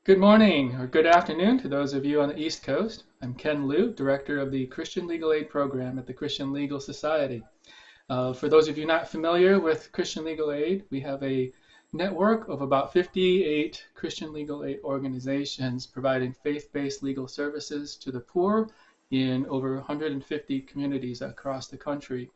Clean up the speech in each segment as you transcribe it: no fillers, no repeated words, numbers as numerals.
Good morning or good afternoon to those of you on the East Coast. I'm Ken Liu, Director of the Christian Legal Aid Program at the Christian Legal Society. For those of you not familiar with Christian Legal Aid, we have a network of about 58 Christian legal aid organizations providing faith-based legal services to the poor in over 150 communities across the country.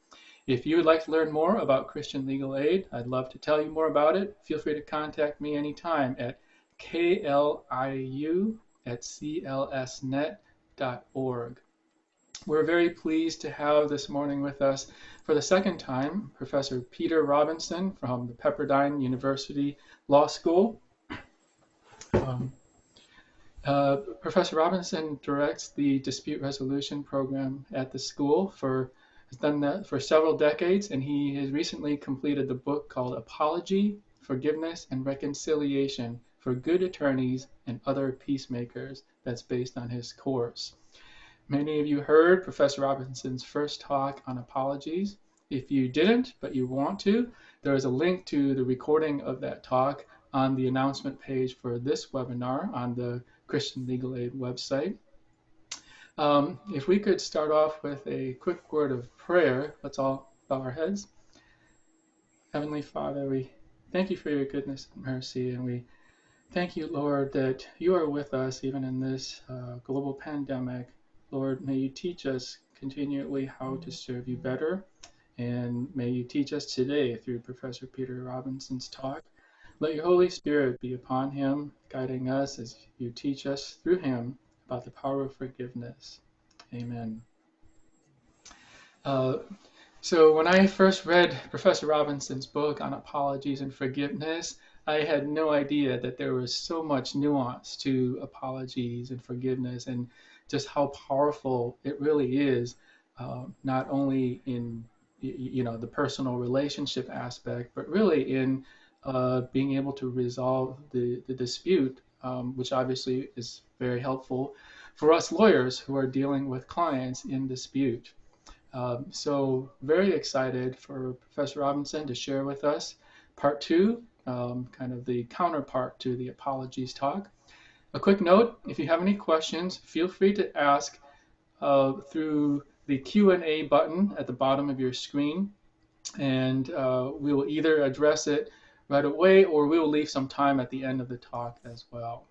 If you would like to learn more about Christian legal aid, I'd love to tell you more about it. Feel free to contact me anytime at kliu@clsnet.org. We're very pleased to have this morning with us for the second time Professor Peter Robinson from the Pepperdine University Law School. Professor Robinson directs the dispute resolution program at the school has done that for several decades, and he has recently completed the book called Apology, Forgiveness, and Reconciliation for Good Attorneys and Other Peacemakers, that's based on his course. Many of you heard Professor Robinson's first talk on apologies. If you didn't, but you want to, there is a link to the recording of that talk on the announcement page for this webinar on the Christian Legal Aid website. If we could start off with a quick word of prayer, let's all bow our heads. Heavenly Father, we thank you for your goodness and mercy, and we thank you, Lord, that you are with us even in this global pandemic. Lord, may you teach us continually how to serve you better, and may you teach us today through Professor Peter Robinson's talk. Let your Holy Spirit be upon him, guiding us as you teach us through him about the power of forgiveness. Amen. So when I first read Professor Robinson's book on apologies and forgiveness, I had no idea that there was so much nuance to apologies and forgiveness, and just how powerful it really is, not only in the personal relationship aspect, but really in being able to resolve the dispute, which obviously is very helpful for us lawyers who are dealing with clients in dispute. So very excited for Professor Robinson to share with us part two, kind of the counterpart to the apologies talk. A quick note, if you have any questions, feel free to ask through the Q&A button at the bottom of your screen, and we will either address it right away or we will leave some time at the end of the talk as well.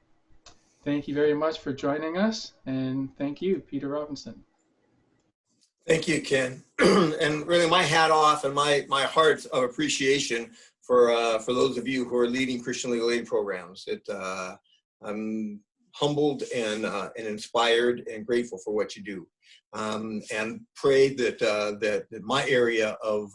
Thank you very much for joining us, and thank you, Peter Robinson. Thank you, Ken. And really my hat off and my heart of appreciation for those of you who are leading Christian legal aid programs. I'm humbled and inspired and grateful for what you do, and pray that my area of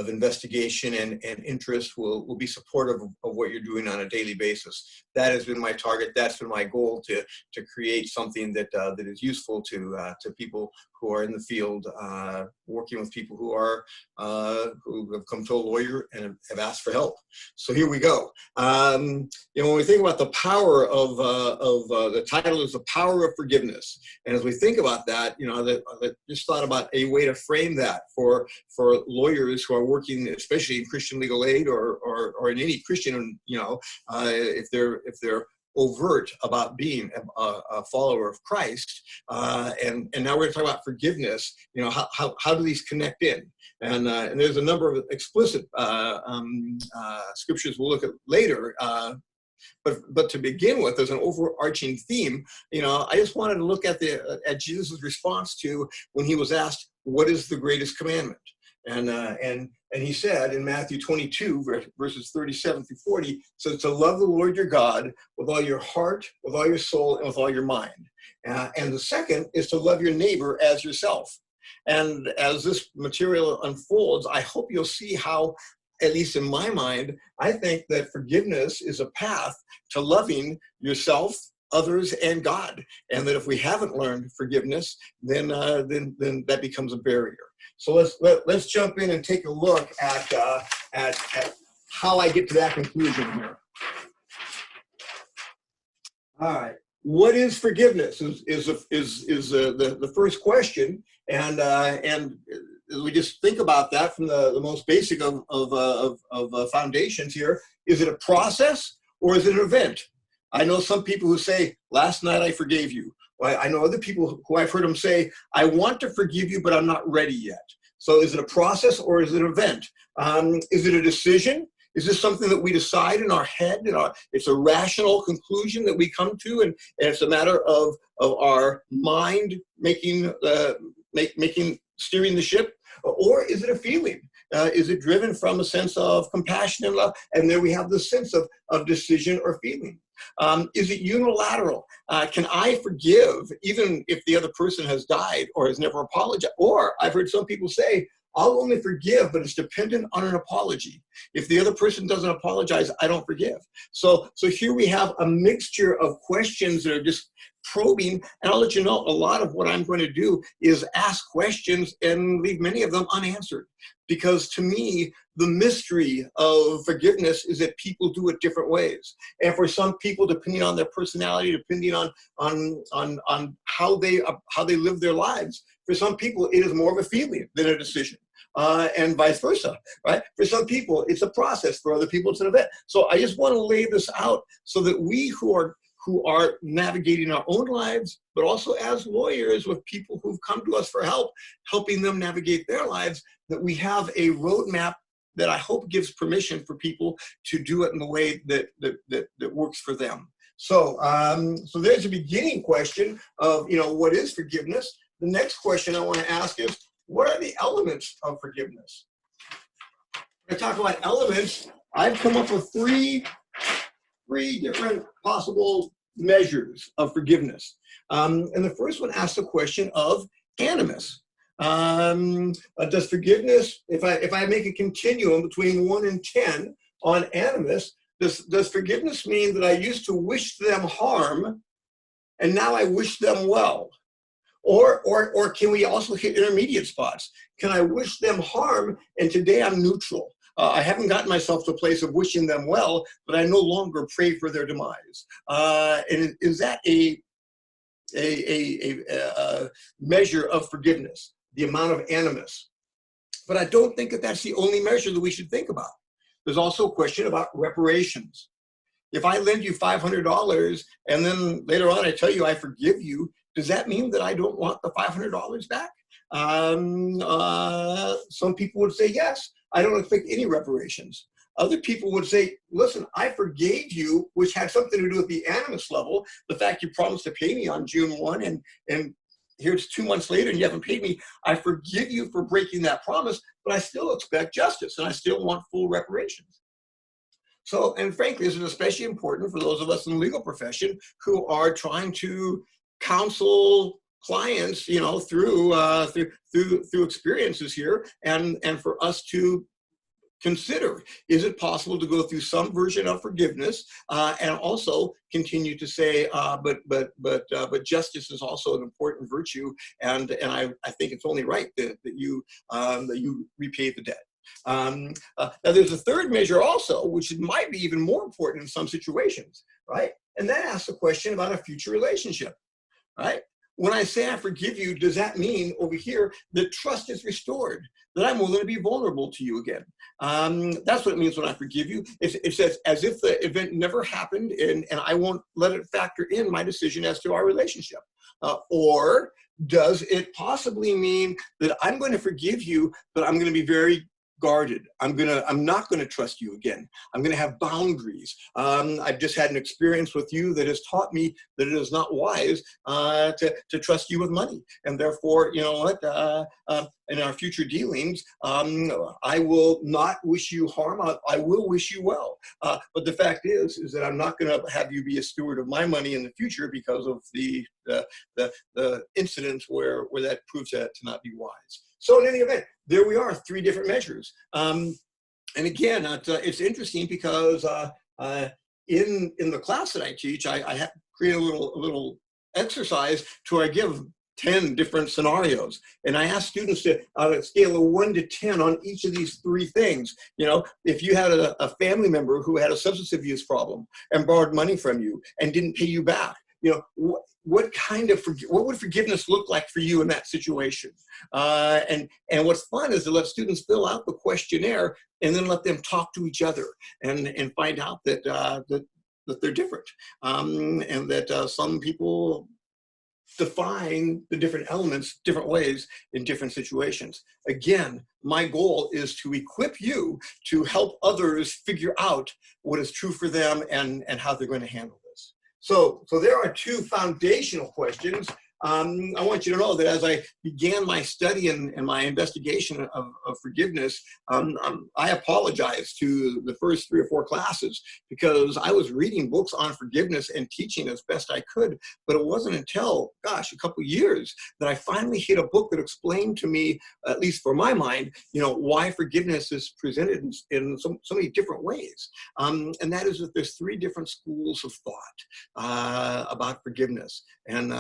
investigation and interest will be supportive of what you're doing on a daily basis. That has been my target. That's been my goal, to create something that is useful to people who are in the field, working with people who have come to a lawyer and have asked for help. So here we go. When we think about the power of the title is the power of forgiveness, and as we think about that, that just thought about a way to frame that for lawyers who are working, especially in Christian legal aid or in any Christian, if they're overt about being a follower of Christ, and now we're going to talk about forgiveness. How do these connect in? And there's a number of explicit scriptures we'll look at later. But to begin with, as an overarching theme, I just wanted to look at Jesus' response to when he was asked, "What is the greatest commandment?" And he said in Matthew 22, verses 37 through 40, says to love the Lord your God with all your heart, with all your soul, and with all your mind. And the second is to love your neighbor as yourself. And as this material unfolds, I hope you'll see how, at least in my mind, I think that forgiveness is a path to loving yourself, others, and God. And that if we haven't learned forgiveness, then that becomes a barrier. So let's jump in and take a look at how I get to that conclusion here. All right, what is forgiveness? Is the first question, and we just think about that from the most basic of foundations here. Is it a process or is it an event? I know some people who say, last night I forgave you. Well, I know other people who I've heard them say, I want to forgive you, but I'm not ready yet. So is it a process or is it an event? Is it a decision? Is this something that we decide in our head? It's a rational conclusion that we come to, and it's a matter of our mind making, steering the ship? Or is it a feeling? Is it driven from a sense of compassion and love? And then we have the sense of decision or feeling. Is it unilateral? Can I forgive even if the other person has died or has never apologized? Or I've heard some people say, I'll only forgive, but it's dependent on an apology. If the other person doesn't apologize, I don't forgive. So here we have a mixture of questions that are just probing, and I'll let you know, a lot of what I'm going to do is ask questions and leave many of them unanswered. Because to me, the mystery of forgiveness is that people do it different ways. And for some people, depending on their personality, depending on how they live their lives, for some people, it is more of a feeling than a decision. And vice versa, right? For some people, it's a process. For other people, it's an event. So I just want to lay this out so that we who are navigating our own lives, but also as lawyers with people who've come to us for help, helping them navigate their lives, that we have a roadmap that I hope gives permission for people to do it in the way that works for them. So, so there's a beginning question of, what is forgiveness? The next question I want to ask is, what are the elements of forgiveness? When I talk about elements, I've come up with three different possible measures of forgiveness. And the first one asks the question of animus. Does forgiveness, if I make a continuum between 1 and 10 on animus, does forgiveness mean that I used to wish them harm and now I wish them well? Or can we also hit intermediate spots? Can I wish them harm and today I'm neutral? I haven't gotten myself to a place of wishing them well, but I no longer pray for their demise. And is that a measure of forgiveness, the amount of animus? But I don't think that that's the only measure that we should think about. There's also a question about reparations. If I lend you $500 and then later on I tell you I forgive you, does that mean that I don't want the $500 back? Some people would say yes. I don't expect any reparations. Other people would say, listen, I forgave you, which had something to do with the animus level, the fact you promised to pay me on June 1, and here's 2 months later and you haven't paid me. I forgive you for breaking that promise, but I still expect justice and I still want full reparations. So, and frankly, this is especially important for those of us in the legal profession who are trying to counsel clients, through experiences here, and for us to consider, is it possible to go through some version of forgiveness and also continue to say, but justice is also an important virtue, and I think it's only right that you repay the debt. Now there's a third measure also, which might be even more important in some situations, right? And that asks a question about a future relationship, right? When I say I forgive you, does that mean over here that trust is restored, that I'm willing to be vulnerable to you again? That's what it means when I forgive you. It says as if the event never happened, and I won't let it factor in my decision as to our relationship. Or does it possibly mean that I'm going to forgive you, but I'm going to be very guarded. I'm not going to trust you again. I'm going to have boundaries. I've just had an experience with you that has taught me that it is not wise to trust you with money. And therefore, you know what, in our future dealings, I will not wish you harm. I will wish you well. But the fact is that I'm not going to have you be a steward of my money in the future because of the incidents where that proves that to not be wise. So in any event, there we are, 3 different measures. And again, it's interesting because in the class that I teach, I have created a little exercise to where I give 10 different scenarios. And I ask students to, on a scale of 1 to 10 on each of these 3 things, if you had a family member who had a substance abuse problem and borrowed money from you and didn't pay you back, what would forgiveness look like for you in that situation? And what's fun is to let students fill out the questionnaire and then let them talk to each other and find out that that they're different, and that some people define the different elements different ways in different situations. Again, my goal is to equip you to help others figure out what is true for them and how they're going to handle this. So there are two foundational questions. I want you to know that as I began my study and my investigation of forgiveness, I apologize to the first 3 or 4 classes because I was reading books on forgiveness and teaching as best I could, but it wasn't until, gosh, a couple years that I finally hit a book that explained to me, at least for my mind, why forgiveness is presented in so many different ways. And that is that there's 3 different schools of thought about forgiveness. And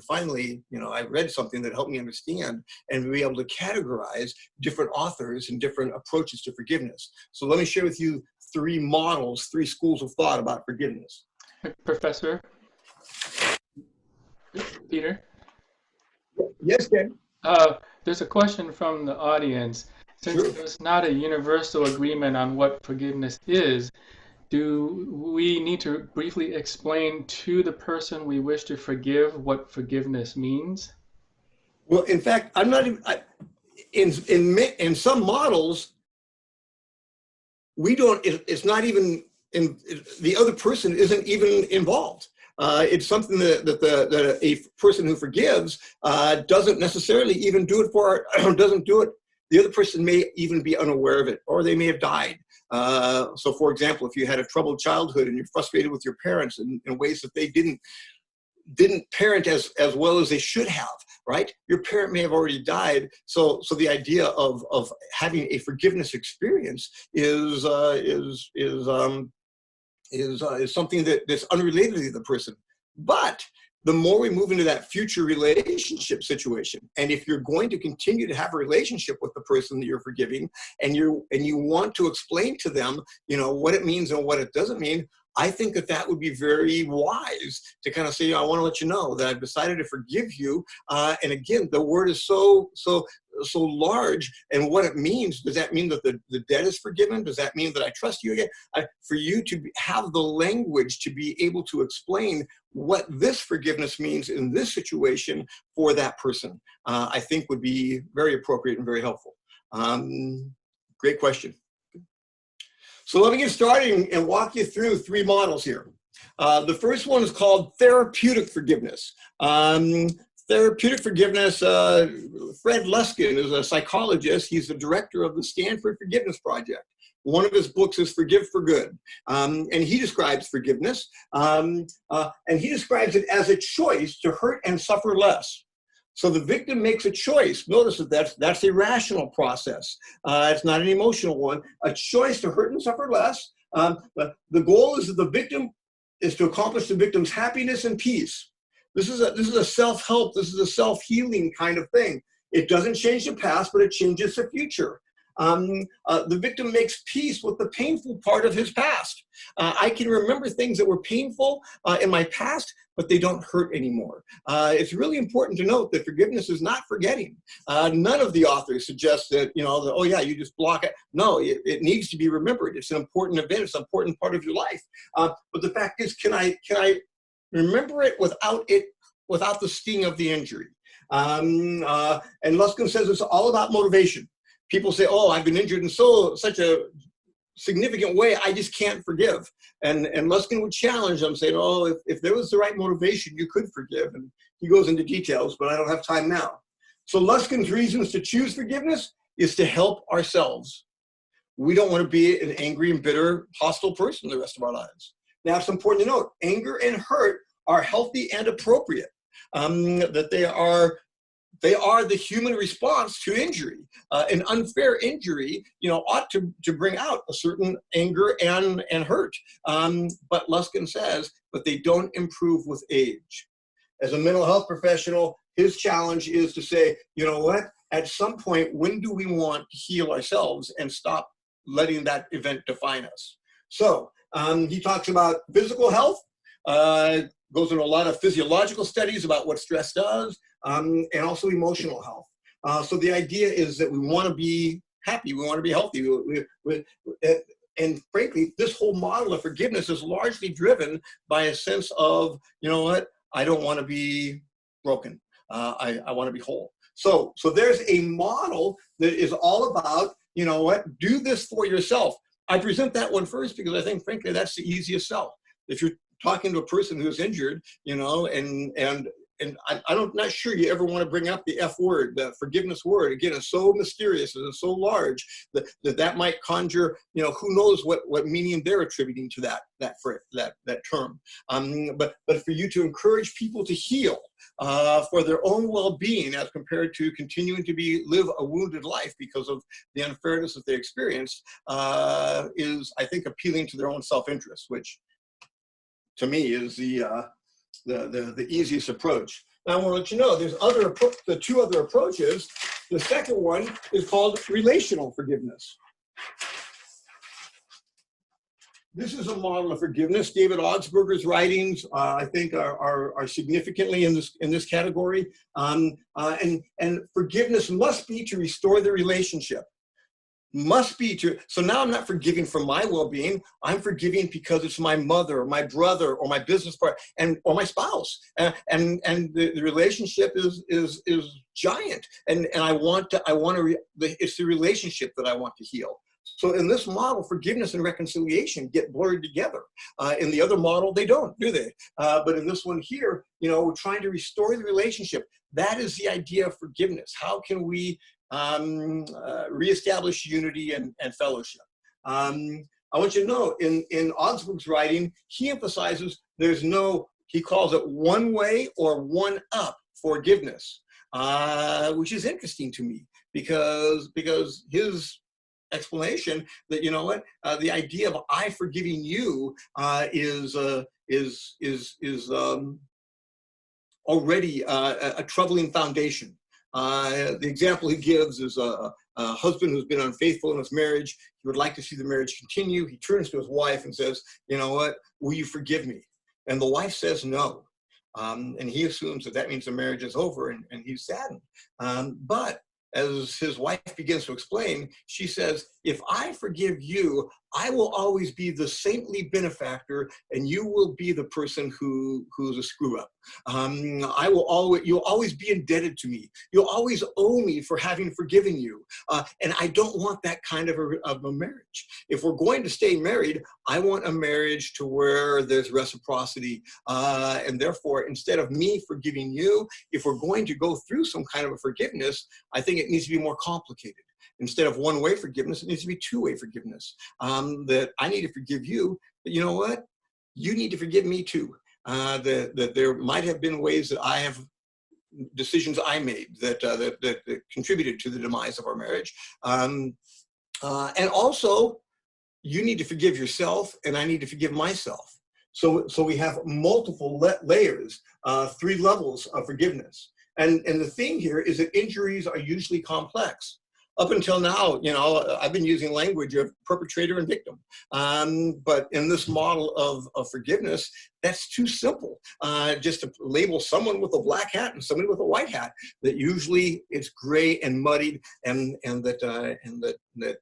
finally, I read something that helped me understand and be able to categorize different authors and different approaches to forgiveness. So let me share with you 3 models, 3 schools of thought about forgiveness. Professor Peter? Yes, Ken? There's a question from the audience. Since Sure. there's not a universal agreement on what forgiveness is, do we need to briefly explain to the person we wish to forgive what forgiveness means? Well, in fact, I'm not even, in some models, we don't, it's not even, the other person isn't even involved. It's something that a person who forgives doesn't necessarily even do it for, doesn't do it. The other person may even be unaware of it, or they may have died. So for example, if you had a troubled childhood and you're frustrated with your parents in ways that they didn't parent as well as they should have, right? Your parent may have already died. So the idea of having a forgiveness experience is something that's unrelated to the person. But the more we move into that future relationship situation, and if you're going to continue to have a relationship with the person that you're forgiving, and you want to explain to them, what it means and what it doesn't mean, I think that would be very wise to kind of say, I want to let you know that I've decided to forgive you. And again, the word is so large, and what it means. Does that mean that the debt is forgiven? Does that mean that I trust you again? For you to have the language to be able to explain what this forgiveness means in this situation for that person, I think would be very appropriate and very helpful. Great question. So let me get started and walk you through 3 models here. The first one is called therapeutic forgiveness. Therapeutic forgiveness, Fred Luskin is a psychologist. He's the director of the Stanford Forgiveness Project. One of his books is Forgive for Good. And he describes forgiveness. And he describes it as a choice to hurt and suffer less. So the victim makes a choice. Notice that that's a rational process. It's not an emotional one. A choice to hurt and suffer less. But the goal is that the victim is to accomplish the victim's happiness and peace. This is a self-help. This is a self-healing kind of thing. It doesn't change the past, but it changes the future. The victim makes peace with the painful part of his past. I can remember things that were painful in my past, but they don't hurt anymore. It's really important to note that forgiveness is not forgetting. None of the authors suggest that, oh yeah, you just block it. No, it needs to be remembered. It's an important event. It's an important part of your life. But the fact is, can I remember it without the sting of the injury? And Luskin says it's all about motivation. People say, oh, I've been injured in such a significant way, I just can't forgive. And Luskin would challenge them, saying, oh, if there was the right motivation, you could forgive. And he goes into details, but I don't have time now. So Luskin's reasons to choose forgiveness is to help ourselves. We don't want to be an angry and bitter, hostile person the rest of our lives. Now, it's important to note, anger and hurt are healthy and appropriate, that they are the human response to injury. An unfair injury, ought to bring out a certain anger and hurt. But Luskin says, but they don't improve with age. As a mental health professional, his challenge is to say, you know what? At some point, when do we want to heal ourselves and stop letting that event define us? So he talks about physical health, goes into a lot of physiological studies about what stress does, and also emotional health. So the idea is that we want to be happy, we want to be healthy. and frankly, this whole model of forgiveness is largely driven by a sense of, you know what, I don't want to be broken. I want to be whole. So there's a model that is all about, you know what, do this for yourself. I present that one first because I think, frankly, that's the easiest sell. If you're talking to a person who's injured, you know, and I'm not sure you ever want to bring up the F word, the forgiveness word. Again, it's so mysterious and it's so large that might conjure, you know, who knows what meaning they're attributing to that term. But for you to encourage people to heal for their own well-being as compared to continuing to live a wounded life because of the unfairness that they experienced is, I think, appealing to their own self-interest, which to me is the easiest approach. Now I want to let you know there's the two other approaches. The second one is called relational forgiveness. This is a model of forgiveness. David Augsburger's writings, I think, are significantly in this category. And forgiveness must be to restore the relationship. Must be to, so now I'm not forgiving for my well-being. I'm forgiving because it's my mother, or my brother, or my business partner, or my spouse, and the relationship is giant, and it's the relationship that I want to heal. So in this model, forgiveness and reconciliation get blurred together. In the other model, they don't, do they? But in this one here, you know, we're trying to restore the relationship. That is the idea of forgiveness. How can we reestablish unity and fellowship? I want you to know, in Augsburg's writing, he emphasizes he calls it one way or one up forgiveness, which is interesting to me because his explanation that, you know what, the idea of I forgiving you is already a troubling foundation. The example he gives is a husband who's been unfaithful in his marriage. He would like to see the marriage continue. He turns to his wife and says, you know what, will you forgive me? And the wife says no. And he assumes that means the marriage is over, and he's saddened. But as his wife begins to explain, she says, if I forgive you, I will always be the saintly benefactor, and you will be the person who's a screw up. You'll always be indebted to me. You'll always owe me for having forgiven you. And I don't want that kind of a marriage. If we're going to stay married, I want a marriage to where there's reciprocity. And therefore, instead of me forgiving you, if we're going to go through some kind of a forgiveness, I think it needs to be more complicated. Instead of one-way forgiveness, it needs to be two-way forgiveness. That I need to forgive you, but you know what? You need to forgive me too. That there might have been ways that decisions I made that contributed to the demise of our marriage. And also, you need to forgive yourself, and I need to forgive myself. So we have multiple layers, 3 levels of forgiveness. And the thing here is that injuries are usually complex. Up until now, you know, I've been using language of perpetrator and victim. But in this model of forgiveness, that's too simple. Just to label someone with a black hat and somebody with a white hat, that usually it's gray and muddied, and that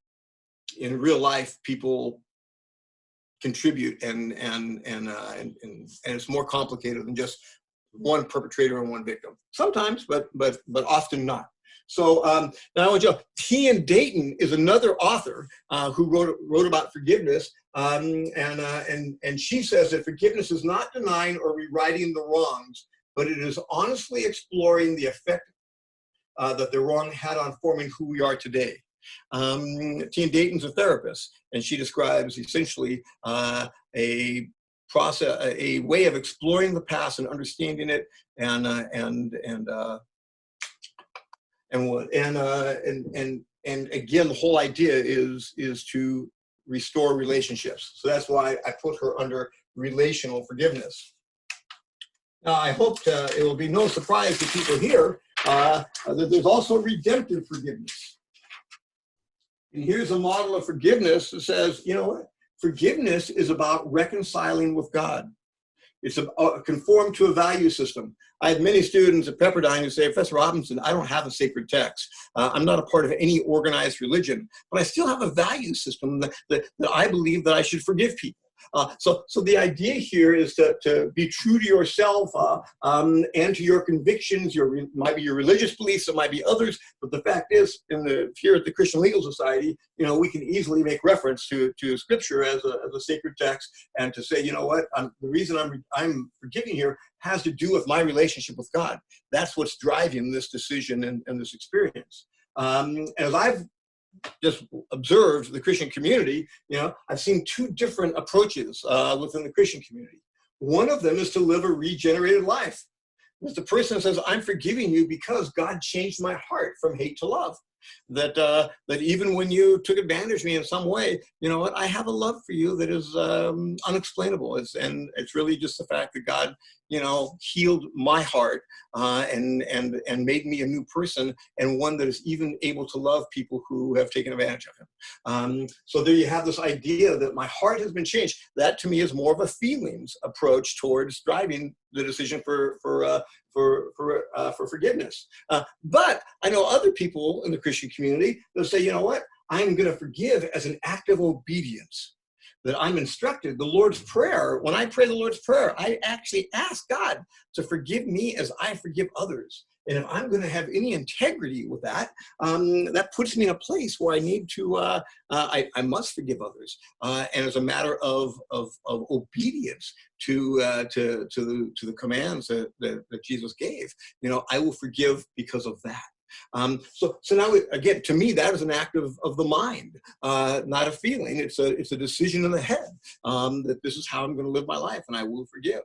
in real life people contribute, and it's more complicated than just one perpetrator and one victim. Sometimes, but often not. So now I want you to know, Tian Dayton is another author who wrote about forgiveness, and she says that forgiveness is not denying or rewriting the wrongs, but it is honestly exploring the effect that the wrong had on forming who we are today. Tian Dayton's a therapist, and she describes essentially a way of exploring the past and understanding it, and again, the whole idea is to restore relationships. So that's why I put her under relational forgiveness. Now, I hope it will be no surprise to people here that there's also redemptive forgiveness. And here's a model of forgiveness that says, you know what? Forgiveness is about reconciling with God. It's conform to a value system. I have many students at Pepperdine who say, Professor Robinson, I don't have a sacred text. I'm not a part of any organized religion, but I still have a value system that I believe that I should forgive people. So the idea here is to be true to yourself and to your convictions. Might be your religious beliefs, it might be others, but the fact is, here at the Christian Legal Society, we can easily make reference to Scripture as a sacred text, and to say, you know what, the reason I'm forgiving here has to do with my relationship with God. That's what's driving this decision and this experience. As I've just observed the Christian community, I've seen two different approaches within the Christian community. One of them is to live a regenerated life. It's the person says, I'm forgiving you because God changed my heart from hate to love. That even when you took advantage of me in some way, you know what, I have a love for you that is unexplainable. It's really just the fact that God, healed my heart and made me a new person, and one that is even able to love people who have taken advantage of him. So there you have this idea that my heart has been changed. That to me is more of a feelings approach towards driving the decision for forgiveness. But I know other people in the Christian community that say, you know what, I'm going to forgive as an act of obedience. That I'm instructed, the Lord's Prayer, when I pray the Lord's Prayer, I actually ask God to forgive me as I forgive others. And if I'm going to have any integrity with that, that puts me in a place where I need to, I must forgive others. And as a matter of obedience to the commands that Jesus gave, I will forgive because of that. So now, again, to me, that is an act of the mind, not a feeling. It's a decision in the head that this is how I'm going to live my life, and I will forgive.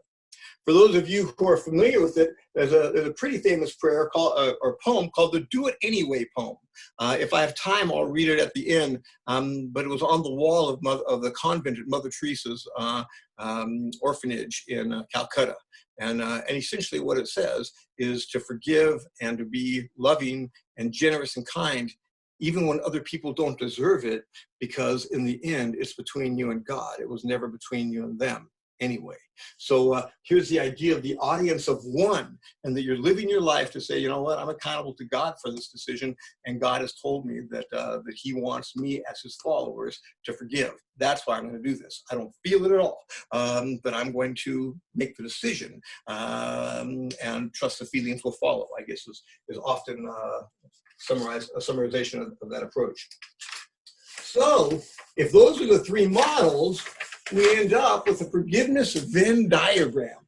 For those of you who are familiar with it, there's a pretty famous prayer or poem called the Do It Anyway poem. If I have time, I'll read it at the end. But it was on the wall of the convent at Mother Teresa's orphanage in Calcutta. And essentially what it says is to forgive and to be loving and generous and kind, even when other people don't deserve it, because in the end, it's between you and God. It was never between you and them anyway. So here's the idea of the audience of one, and that you're living your life to say, you know what, I'm accountable to God for this decision, and God has told me that he wants me as his followers to forgive. That's why I'm going to do this. I don't feel it at all, but I'm going to make the decision and trust the feelings will follow, I guess is often a summarization of that approach. So if those are the three models, we end up with a forgiveness Venn diagram.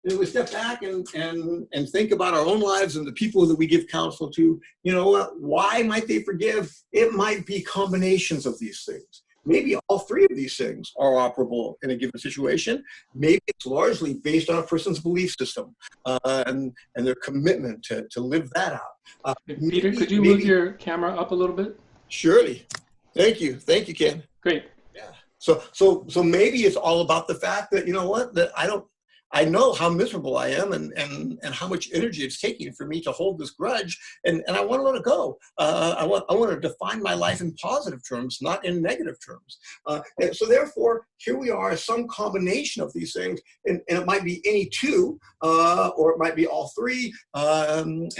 We step back and think about our own lives and the people that we give counsel to. You know what? Why might they forgive? It might be combinations of these things. Maybe all three of these things are operable in a given situation. Maybe it's largely based on a person's belief system and their commitment to live that out. Peter, could you move your camera up a little bit? Surely. Thank you, Ken. Great. Yeah. So maybe it's all about the fact that, you know what, that I know how miserable I am and how much energy it's taking for me to hold this grudge, and I want to let it go. I want to define my life in positive terms, not in negative terms. And so therefore, here we are, some combination of these things, and it might be any two, or it might be all three, and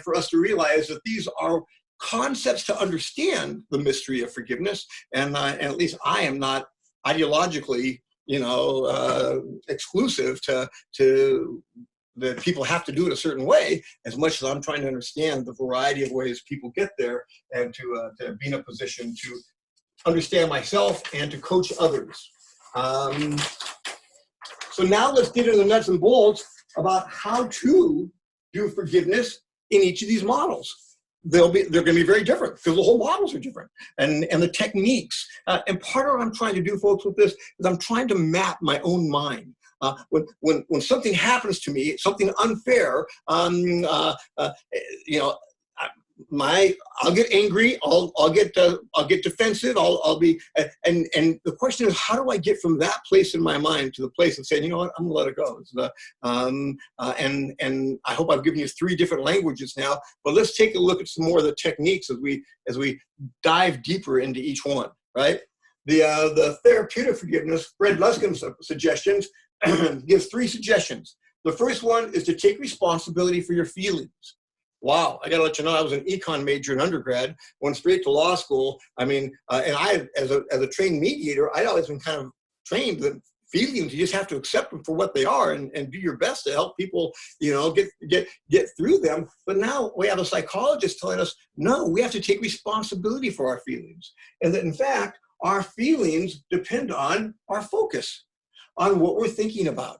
for us to realize that these are concepts to understand the mystery of forgiveness, and at least I am not ideologically, exclusive to that people have to do it a certain way, as much as I'm trying to understand the variety of ways people get there, and to be in a position to understand myself and to coach others. So now let's get into the nuts and bolts about how to do forgiveness in each of these models. They're going to be very different because the whole models are different, and the techniques. And part of what I'm trying to do, folks, with this is I'm trying to map my own mind. When something happens to me, something unfair, I'll get angry. I'll get defensive. I'll be, and the question is, how do I get from that place in my mind to the place of saying, you know what, I'm gonna let it go. And I hope I've given you three different languages now, but let's take a look at some more of the techniques as we dive deeper into each one. Right. The therapeutic forgiveness, Fred Luskin's suggestions, gives 3 suggestions. The first one is to take responsibility for your feelings. Wow, I gotta let you know, I was an econ major in undergrad, went straight to law school. I mean, and I, as a trained mediator, I'd always been kind of trained that feelings, you just have to accept them for what they are and do your best to help people, you know, get through them. But now we have a psychologist telling us, no, we have to take responsibility for our feelings. And that in fact, our feelings depend on our focus, on what we're thinking about.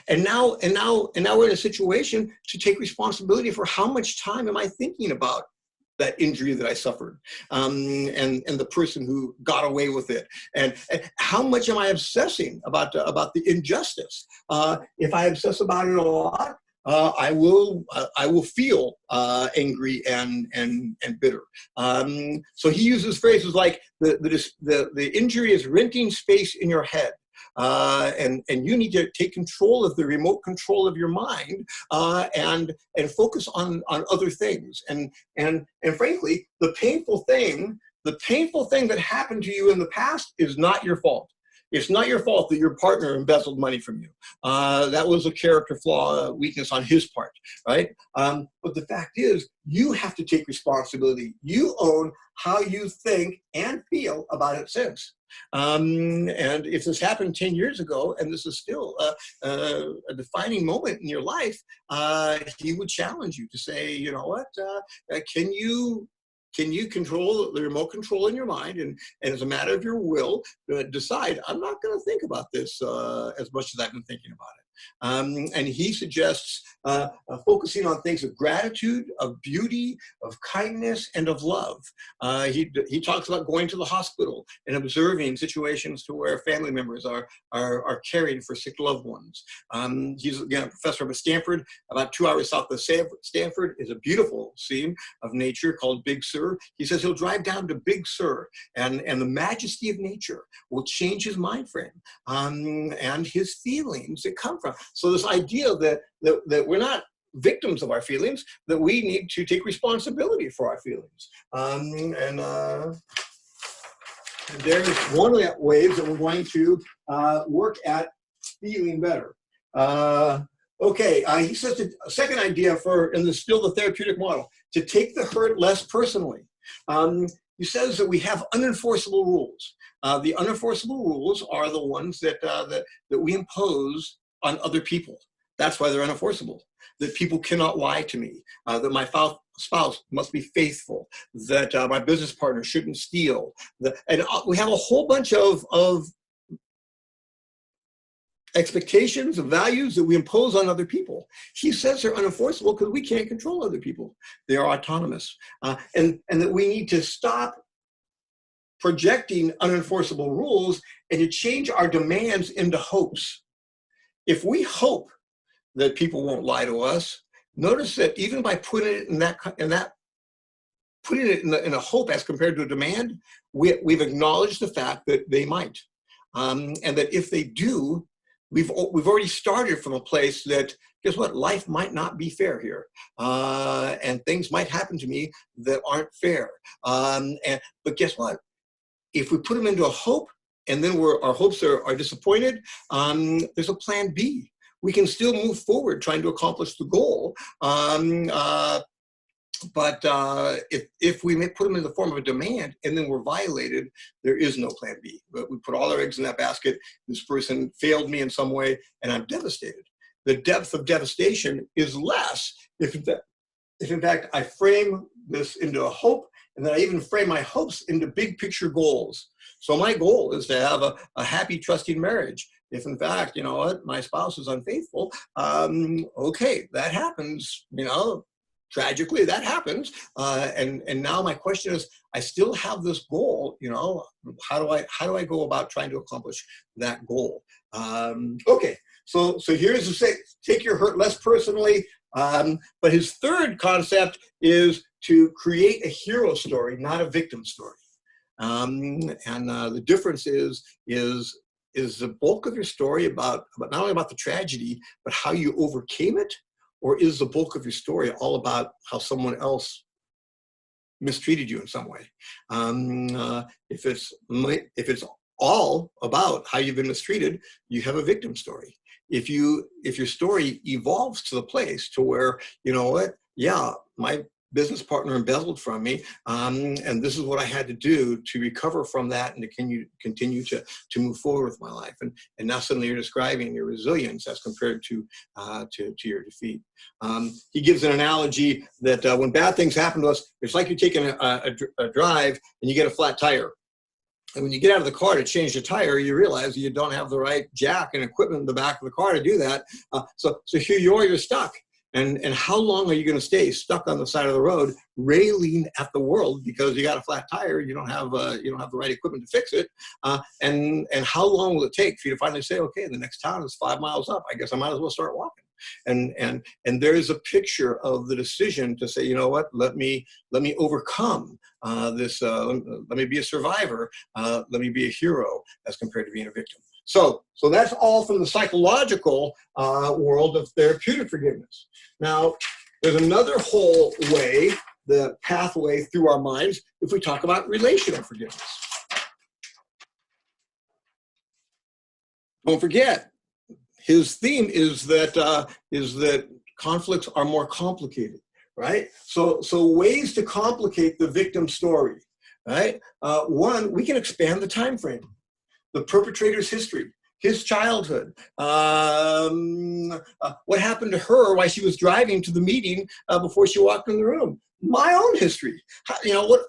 And now we're in a situation to take responsibility for how much time am I thinking about that injury that I suffered, and the person who got away with it, and how much am I obsessing about the injustice? If I obsess about it a lot, I will feel angry and bitter. So he uses phrases like the injury is renting space in your head. And you need to take control of the remote control of your mind, and focus on other things. And frankly, the painful thing that happened to you in the past is not your fault. It's not your fault that your partner embezzled money from you. That was a character flaw, weakness on his part, right? But the fact is, you have to take responsibility. You own how you think and feel about it since. And if this happened 10 years ago, and this is still a defining moment in your life, he would challenge you to say, you know what, can you control the remote control in your mind, and as a matter of your will, decide, I'm not going to think about this as much as I've been thinking about it. And he suggests focusing on things of gratitude, of beauty, of kindness, and of love. He talks about going to the hospital and observing situations to where family members are caring for sick loved ones. He's, again, a professor at Stanford. About 2 hours south of Stanford is a beautiful scene of nature called Big Sur. He says he'll drive down to Big Sur, and the majesty of nature will change his mind frame, and his feelings that come from. So this idea that we're not victims of our feelings, that we need to take responsibility for our feelings. And there's one of the ways that we're going to work at feeling better. He says a second idea still the therapeutic model, to take the hurt less personally. He says that we have unenforceable rules. The unenforceable rules are the ones that we impose on other people. That's why they're unenforceable. That people cannot lie to me, that my spouse must be faithful, that my business partner shouldn't steal. And we have a whole bunch of expectations, of values that we impose on other people. He says they're unenforceable because we can't control other people. They are autonomous. And that we need to stop projecting unenforceable rules and to change our demands into hopes. If we hope that people won't lie to us, notice that even by putting it in a hope as compared to a demand, we've acknowledged the fact that they might, and that if they do, we've already started from a place that, guess what, life might not be fair here, and things might happen to me that aren't fair. But guess what? If we put them into a hope, and then our hopes are disappointed, there's a plan B. We can still move forward trying to accomplish the goal. But if we put them in the form of a demand and then we're violated, there is no plan B. But we put all our eggs in that basket. This person failed me in some way, and I'm devastated. The depth of devastation is less if in fact I frame this into a hope, and then I even frame my hopes into big picture goals. So my goal is to have a happy, trusting marriage. If in fact, you know what, my spouse is unfaithful, okay, that happens, you know, tragically that happens. And now my question is, I still have this goal, you know, how do I go about trying to accomplish that goal? Okay, so here's the say, take your hurt less personally. But his third concept is to create a hero story, not a victim story. The difference is the bulk of your story about not only about the tragedy, but how you overcame it, or is the bulk of your story all about how someone else mistreated you in some way. If it's all about how you've been mistreated, you have a victim story. If your story evolves to the place to where, you know what, yeah, my business partner embezzled from me, and this is what I had to do to recover from that and to continue to move forward with my life. And now suddenly you're describing your resilience as compared to your defeat. He gives an analogy that when bad things happen to us, it's like you're taking a drive and you get a flat tire. And when you get out of the car to change the tire, you realize you don't have the right jack and equipment in the back of the car to do that. So here you're stuck. And how long are you going to stay stuck on the side of the road, railing at the world because you got a flat tire, you don't have the right equipment to fix it, and how long will it take for you to finally say, okay, the next town is 5 miles up. I guess I might as well start walking. And there's a picture of the decision to say, you know what, let me overcome this. Let me be a survivor. Let me be a hero as compared to being a victim. So that's all from the psychological world of therapeutic forgiveness. Now, there's another whole way, the pathway through our minds, if we talk about relational forgiveness. Don't forget, his theme is that conflicts are more complicated, right? So ways to complicate the victim story, right? One, we can expand the time frame. The perpetrator's history, his childhood, what happened to her while she was driving to the meeting before she walked in the room. My own history. You know what?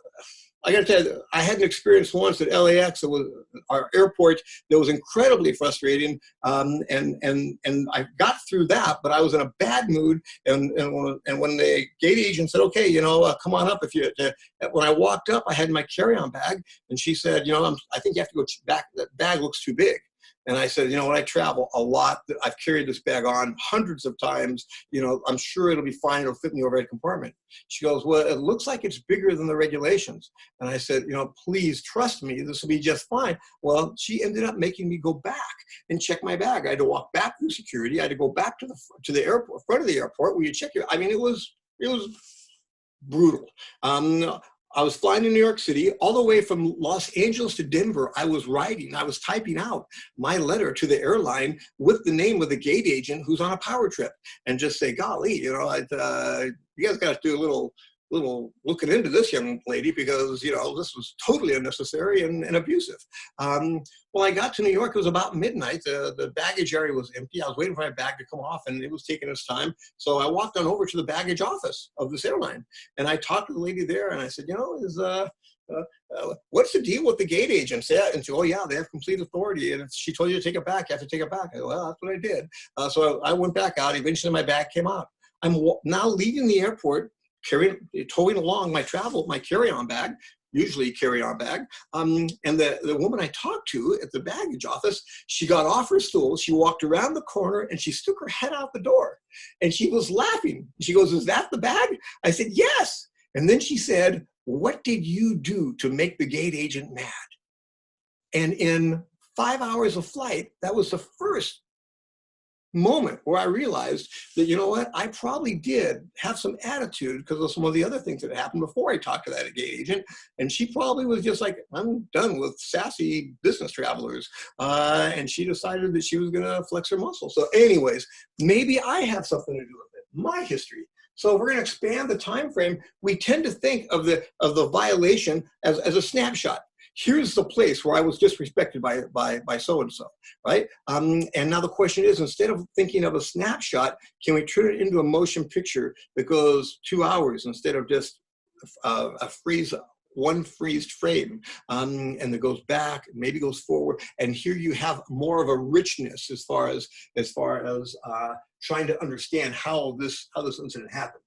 I got to tell you, I had an experience once at LAX. It was our airport that was incredibly frustrating, and I got through that. But I was in a bad mood, and when the gate agent said, "Okay, you know, come on up," when I walked up, I had my carry-on bag, and she said, "You know, I think you have to go back. That bag looks too big." And I said, you know, when I travel a lot, I've carried this bag on hundreds of times. You know, I'm sure it'll be fine. It'll fit in the overhead compartment. She goes, well, it looks like it's bigger than the regulations. And I said, you know, please trust me. This will be just fine. Well, she ended up making me go back and check my bag. I had to walk back through security. I had to go back to the airport, front of the airport, where you check your. I mean, it was brutal. I was flying to New York City, all the way from Los Angeles to Denver. I was typing out my letter to the airline with the name of the gate agent who's on a power trip, and just say, golly, you know, you guys got to do a little looking into this young lady, because, you know, this was totally unnecessary and abusive. Well, I got to New York, it was about midnight. The baggage area was empty. I was waiting for my bag to come off, and it was taking its time. So I walked on over to the baggage office of this airline, and I talked to the lady there, and I said, you know, what's the deal with the gate agents? Yeah. And she, oh yeah, they have complete authority. And if she told you to take it back, you have to take it back. I go, well, that's what I did. So I went back out. Eventually my bag came out. I'm now leaving the airport, towing along my carry-on bag, usually carry-on bag. And the woman I talked to at the baggage office, she got off her stool, she walked around the corner, and she stuck her head out the door. And she was laughing. She goes, is that the bag? I said, yes. And then she said, what did you do to make the gate agent mad? And in 5 hours of flight, that was the first moment where I realized that, you know what, I probably did have some attitude because of some of the other things that happened before I talked to that gate agent. And she probably was just like, I'm done with sassy business travelers. And she decided that she was going to flex her muscle. So anyways, maybe I have something to do with it, my history. So if we're going to expand the time frame, we tend to think of the violation as a snapshot. Here's the place where I was disrespected by so-and-so, right? And now the question is, instead of thinking of a snapshot, can we turn it into a motion picture that goes 2 hours instead of just one freezed frame, and that goes back, maybe goes forward, and here you have more of a richness as far as trying to understand how this incident happened.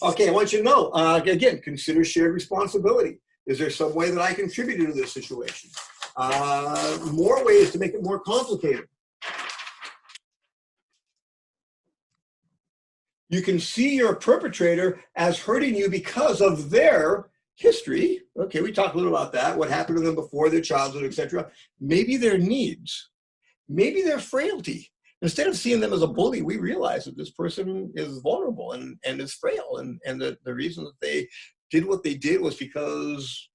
Okay, I want you to know, again, consider shared responsibility. Is there some way that I contributed to this situation? More ways to make it more complicated. You can see your perpetrator as hurting you because of their history. Okay, we talked a little about that, what happened to them before their childhood, etc. Maybe their needs, maybe their frailty. Instead of seeing them as a bully, we realize that this person is vulnerable and is frail, and the reason that did what they did was because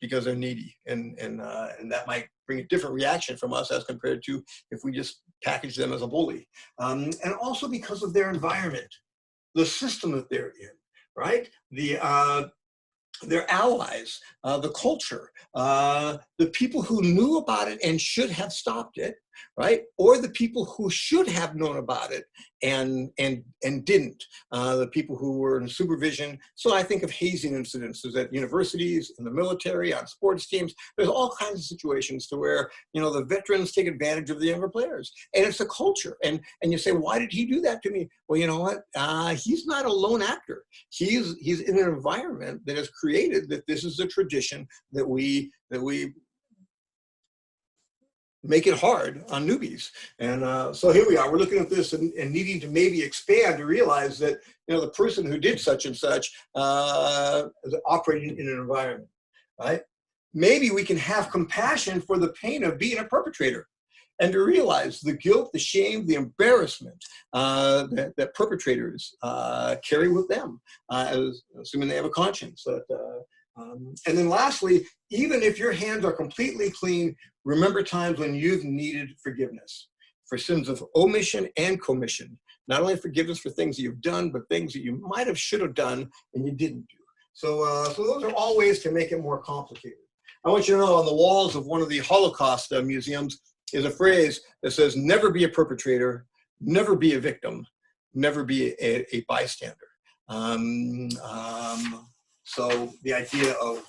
they're needy, and that might bring a different reaction from us as compared to if we just package them as a bully, and also because of their environment, the system that they're in, right? Their allies, the culture, the people who knew about it and should have stopped it, right? Or the people who should have known about it and didn't, the people who were in supervision. So I think of hazing incidences at universities, in the military, on sports teams. There's all kinds of situations to where, the veterans take advantage of the younger players. And it's a culture. And you say, why did he do that to me? Well, you know what? He's not a lone actor. He's in an environment that has created that this is a tradition that we make it hard on newbies. And so here we are, we're looking at this and needing to maybe expand to realize that, the person who did such and such is operating in an environment, right? Maybe we can have compassion for the pain of being a perpetrator and to realize the guilt, the shame, the embarrassment that perpetrators carry with them, assuming they have a conscience. And then lastly, even if your hands are completely clean, remember times when you've needed forgiveness for sins of omission and commission. Not only forgiveness for things that you've done, but things that you might have, should have done, and you didn't do. So those are all ways to make it more complicated. I want you to know on the walls of one of the Holocaust museums is a phrase that says, never be a perpetrator, never be a victim, never be a bystander. So the idea of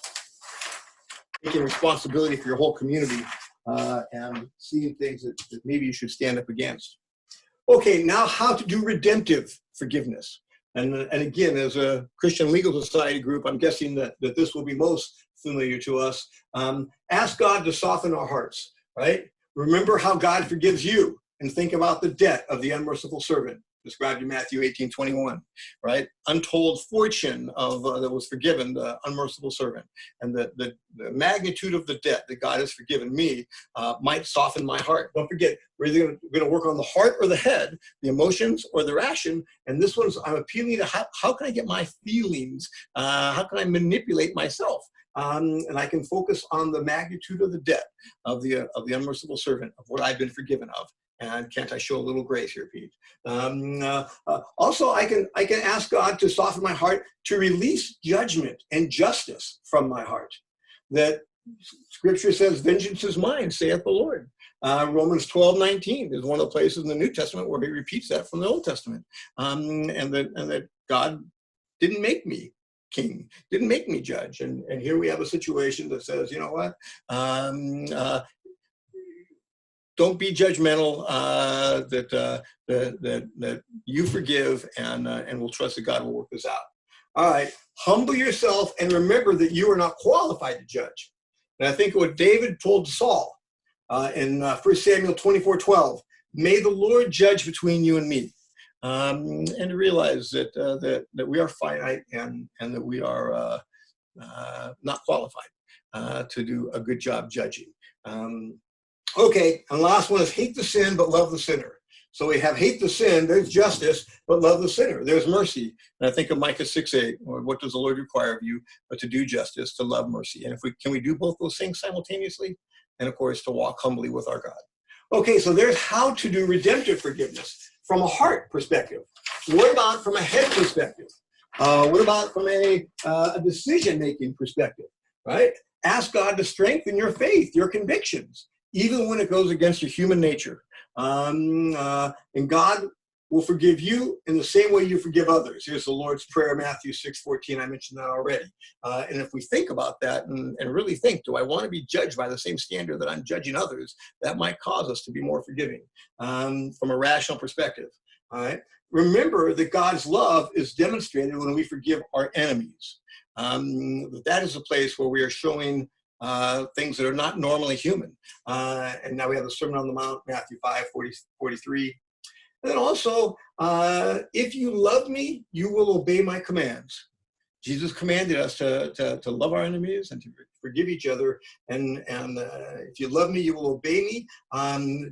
taking responsibility for your whole community and seeing things that maybe you should stand up against. Okay, now how to do redemptive forgiveness. And again, as a Christian Legal Society group, I'm guessing that this will be most familiar to us. Ask God to soften our hearts, right? Remember how God forgives you and think about the debt of the unmerciful servant described in Matthew 18:21, right? Untold fortune of that was forgiven the unmerciful servant, and the magnitude of the debt that God has forgiven me might soften my heart. Don't forget, we're either going to work on the heart or the head, the emotions or the ration. And this one's, I'm appealing to how can I get my feelings? How can I manipulate myself? And I can focus on the magnitude of the debt of the unmerciful servant, of what I've been forgiven of. And can't I show a little grace here, Pete? Also, I can ask God to soften my heart, to release judgment and justice from my heart. That Scripture says, "Vengeance is mine, saith the Lord." Romans 12:19 is one of the places in the New Testament where he repeats that from the Old Testament, and that God didn't make me king, didn't make me judge, and here we have a situation that says, you know what? Don't be judgmental. That you forgive, and we'll trust that God will work this out. All right, humble yourself and remember that you are not qualified to judge. And I think what David told Saul in 1 Samuel 24:12, may the Lord judge between you and me, and to realize that we are finite and that we are not qualified to do a good job judging. Okay, and the last one is hate the sin, but love the sinner. So we have hate the sin, there's justice, but love the sinner. There's mercy. And I think of Micah 6:8, or what does the Lord require of you, but to do justice, to love mercy. And can we do both those things simultaneously? And of course, to walk humbly with our God. Okay, so there's how to do redemptive forgiveness from a heart perspective. What about from a head perspective? What about from a decision-making perspective, right? Ask God to strengthen your faith, your convictions, even when it goes against your human nature. And God will forgive you in the same way you forgive others. Here's the Lord's Prayer, Matthew 6:14. I mentioned that already. And if we think about that and really think, do I want to be judged by the same standard that I'm judging others? That might cause us to be more forgiving from a rational perspective. All right. Remember that God's love is demonstrated when we forgive our enemies. That is a place where we are showing things that are not normally human. And now we have the Sermon on the Mount, Matthew 5:43. And then also, if you love me, you will obey my commands. Jesus commanded us to love our enemies and to forgive each other. And if you love me, you will obey me.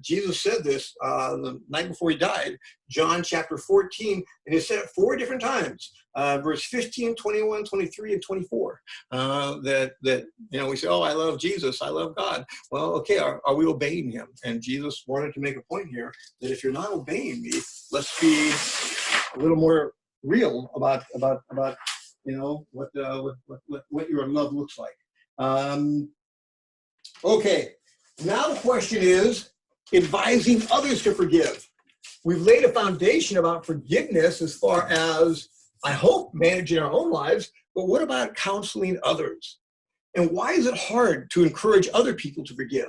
Jesus said this the night before he died, John chapter 14, and he said it 4 different times, verse 15, 21, 23, and 24. That we say, oh, I love Jesus, I love God. Well, okay, are we obeying him? And Jesus wanted to make a point here that if you're not obeying me, let's be a little more real about what your love looks like. Okay, now the question is advising others to forgive. We've laid a foundation about forgiveness as far as, I hope, managing our own lives, but what about counseling others? And why is it hard to encourage other people to forgive?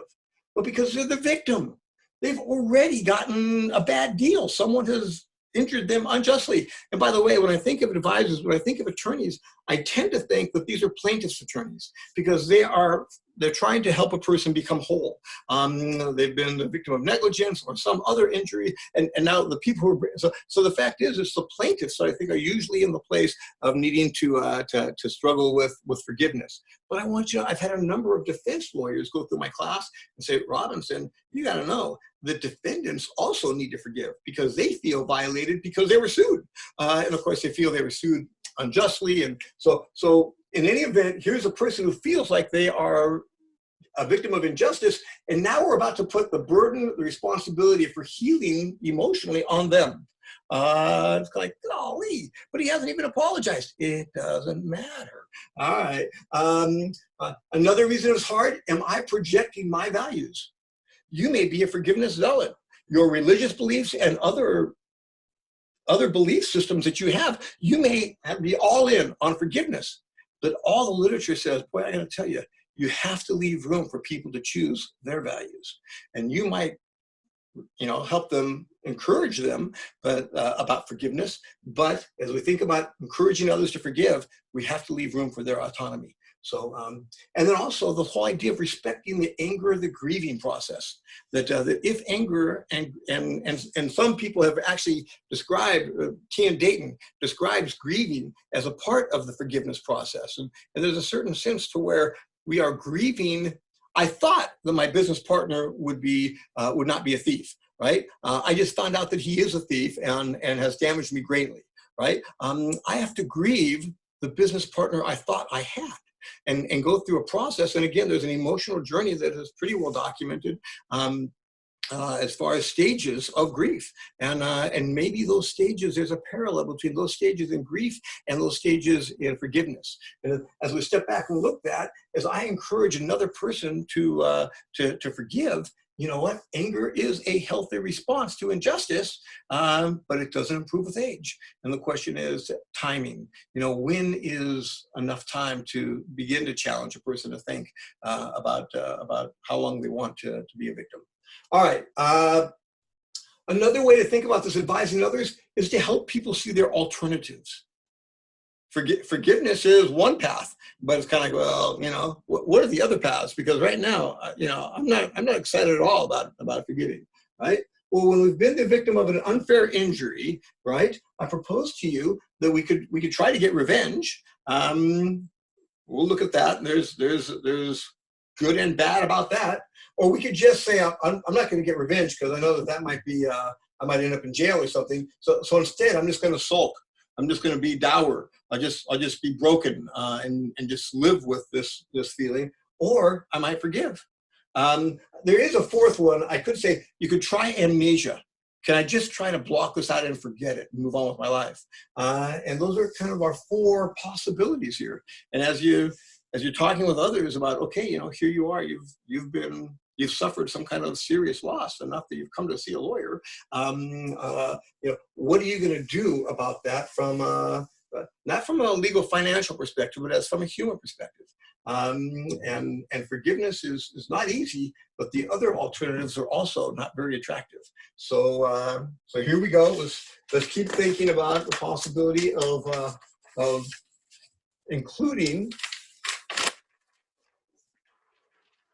Well, because they're the victim. They've already gotten a bad deal. Someone has injured them unjustly. And by the way, when I think of advisors, when I think of attorneys, I tend to think that these are plaintiff's attorneys because they're trying to help a person become whole. They've been the victim of negligence or some other injury, and now the people who are, so the fact is, it's the plaintiffs that I think are usually in the place of needing to struggle with forgiveness. But I want you to, I've had a number of defense lawyers go through my class and say, Robinson, you got to know the defendants also need to forgive because they feel violated because they were sued. And of course, they feel they were sued unjustly. And so in any event, here's a person who feels like they are a victim of injustice. And now we're about to put the burden, the responsibility for healing emotionally on them. It's like, golly, but he hasn't even apologized. It doesn't matter. All right. Another reason it's hard, am I projecting my values? You may be a forgiveness zealot. Your religious beliefs and other belief systems that you have, you may be all in on forgiveness. But all the literature says, boy, I gotta tell you, you have to leave room for people to choose their values. And you might, help them, encourage them about forgiveness. But as we think about encouraging others to forgive, we have to leave room for their autonomy. So, and then also the whole idea of respecting the anger, the grieving process. That if anger and some people have actually described, T.N. Dayton describes grieving as a part of the forgiveness process, and there's a certain sense to where we are grieving. I thought that my business partner would not be a thief, right? I just found out that he is a thief and has damaged me greatly, right? I have to grieve the business partner I thought I had. And go through a process. And again, there's an emotional journey that is pretty well documented as far as stages of grief. And maybe those stages, there's a parallel between those stages in grief and those stages in forgiveness. And as we step back and look at, as I encourage another person to forgive, you know what? Anger is a healthy response to injustice, but it doesn't improve with age. And the question is timing. When is enough time to begin to challenge a person to think about how long they want to be a victim? All right. Another way to think about this, advising others, is to help people see their alternatives. Forgiveness is one path, but it's kind of like, well, what are the other paths? Because right now, I'm not excited at all about forgiving, right? Well, when we've been the victim of an unfair injury, right? I propose to you that we could try to get revenge. We'll look at that. There's good and bad about that. Or we could just say, I'm not going to get revenge because I know that might be, I might end up in jail or something. So instead, I'm just going to sulk. I'm just going to be dour. I'll just be broken and just live with this feeling. Or I might forgive. There is a fourth one. I could say you could try amnesia. Can I just try to block this out and forget it and move on with my life? And those are kind of our 4 possibilities here. And as you're talking with others about, okay, here you are, you've suffered some kind of serious loss enough that you've come to see a lawyer. What are you going to do about that from not from a legal financial perspective, but as from a human perspective? And forgiveness is not easy, but the other alternatives are also not very attractive. So here we go. Let's keep thinking about the possibility of including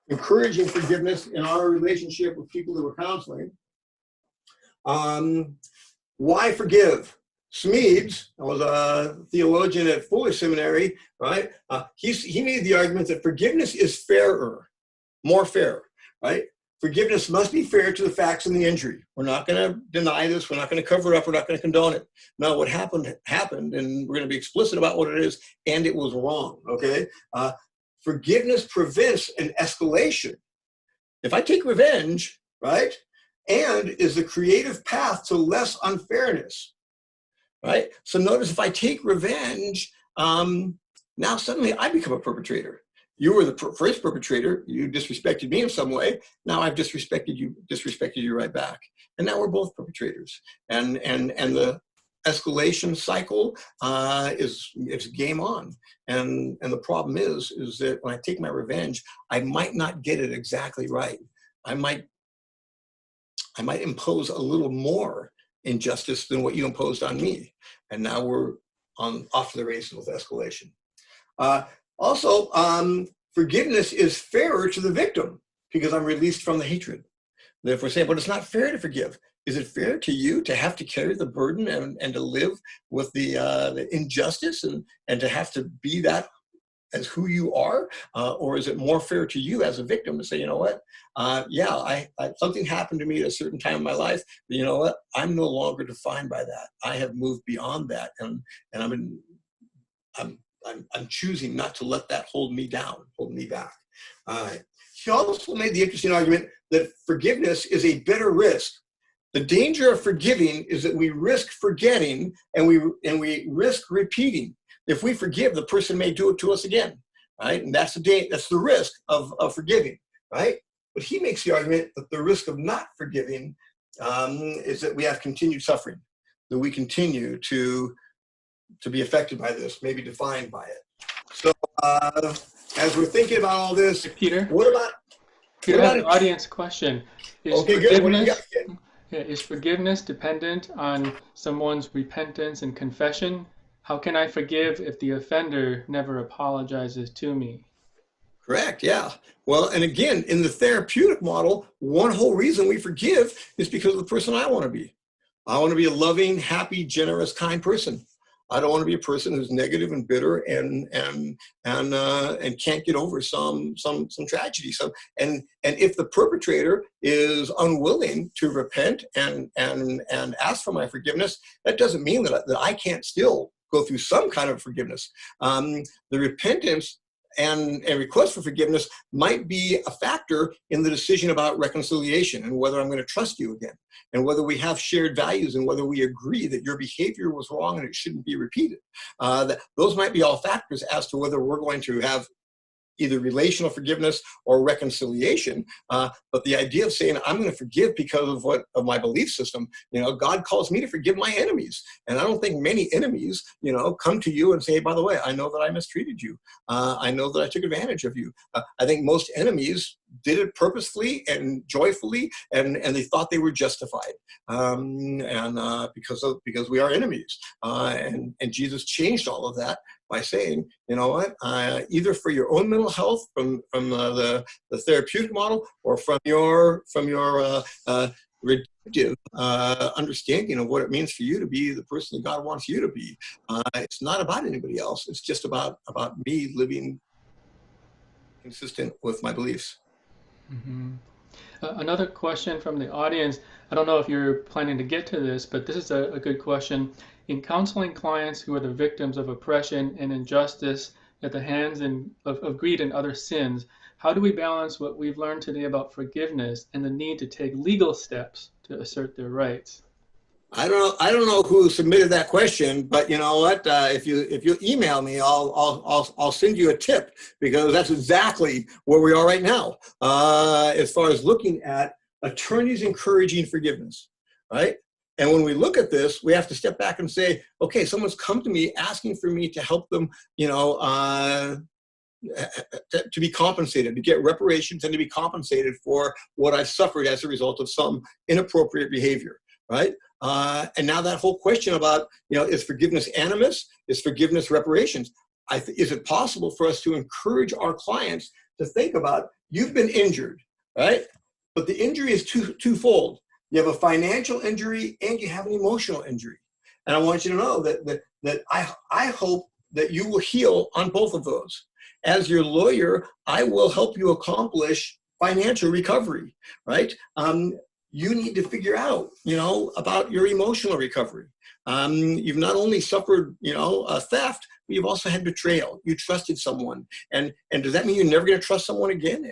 encouraging forgiveness in our relationship with people that we're counseling. Why forgive? Smedes was a theologian at Fuller Seminary, right? He made the argument that forgiveness is fairer, more fair, right? Forgiveness must be fair to the facts and the injury. We're not going to deny this. We're not going to cover it up. We're not going to condone it. No, what happened, and we're going to be explicit about what it is, and it was wrong, okay? Forgiveness prevents an escalation. If I take revenge, right, and is the creative path to less unfairness, right? So notice if I take revenge, now suddenly I become a perpetrator. You were the first perpetrator. You disrespected me in some way. Now I've disrespected you right back. And now we're both perpetrators. And the escalation cycle it's game on. And the problem is that when I take my revenge, I might not get it exactly right. I might impose a little more injustice than what you imposed on me. And now we're off to the races with escalation. Also, forgiveness is fairer to the victim because I'm released from the hatred. Therefore, saying, but it's not fair to forgive. Is it fair to you to have to carry the burden and to live with the injustice and to have to be that as who you are? Or is it more fair to you as a victim to say, you know what? I something happened to me at a certain time in my life, but you know what? I'm no longer defined by that. I have moved beyond that, and I'm choosing not to let that hold me down, hold me back. She also made the interesting argument that forgiveness is a better risk. The danger of forgiving is that we risk forgetting and we risk repeating. If we forgive, the person may do it to us again, right? And that's the risk of forgiving, right? But he makes the argument that the risk of not forgiving is that we have continued suffering, that we continue to be affected by this, maybe defined by it. So as we're thinking about all this, Peter, what about an audience question? Okay, good. What do you got? Is forgiveness dependent on someone's repentance and confession? How can I forgive if the offender never apologizes to me? Correct, yeah. Well, and again, in the therapeutic model, one whole reason we forgive is because of the person I want to be. I want to be a loving, happy, generous, kind person. I don't want to be a person who's negative and bitter and can't get over some tragedy. And if the perpetrator is unwilling to repent and ask for my forgiveness, that doesn't mean that I can't still go through some kind of forgiveness. The repentance and request for forgiveness might be a factor in the decision about reconciliation and whether I'm going to trust you again, and whether we have shared values and whether we agree that your behavior was wrong and it shouldn't be repeated. Those might be all factors as to whether we're going to have either relational forgiveness or reconciliation. But the idea of saying, I'm going to forgive because of my belief system, God calls me to forgive my enemies. And I don't think many enemies, come to you and say, by the way, I know that I mistreated you. I know that I took advantage of you. I think most enemies did it purposefully and joyfully, and they thought they were justified. Because we are enemies. And Jesus changed all of that by saying, you know what, either for your own mental health from the therapeutic model or from your redemptive understanding of what it means for you to be the person that God wants you to be. It's not about anybody else. It's just about me living consistent with my beliefs. Mm-hmm. Another question from the audience. I don't know if you're planning to get to this, but this is a good question. In counseling clients who are the victims of oppression and injustice at the hands of greed and other sins, how do we balance what we've learned today about forgiveness and the need to take legal steps to assert their rights? I don't know who submitted that question, but you know what? If you email me, I'll send you a tip, because that's exactly where we are right now. As far as looking at attorneys encouraging forgiveness, right? And when we look at this, we have to step back and say, okay, someone's come to me asking for me to help them, to be compensated, to get reparations and to be compensated for what I've suffered as a result of some inappropriate behavior, right? And now that whole question about, is forgiveness animus? Is forgiveness reparations? Is it possible for us to encourage our clients to think about, you've been injured, right? But the injury is twofold. You have a financial injury and you have an emotional injury. And I want you to know that I hope that you will heal on both of those. As your lawyer, I will help you accomplish financial recovery, right? You need to figure out, about your emotional recovery. You've not only suffered, a theft, but you've also had betrayal. You trusted someone, and does that mean you're never going to trust someone again?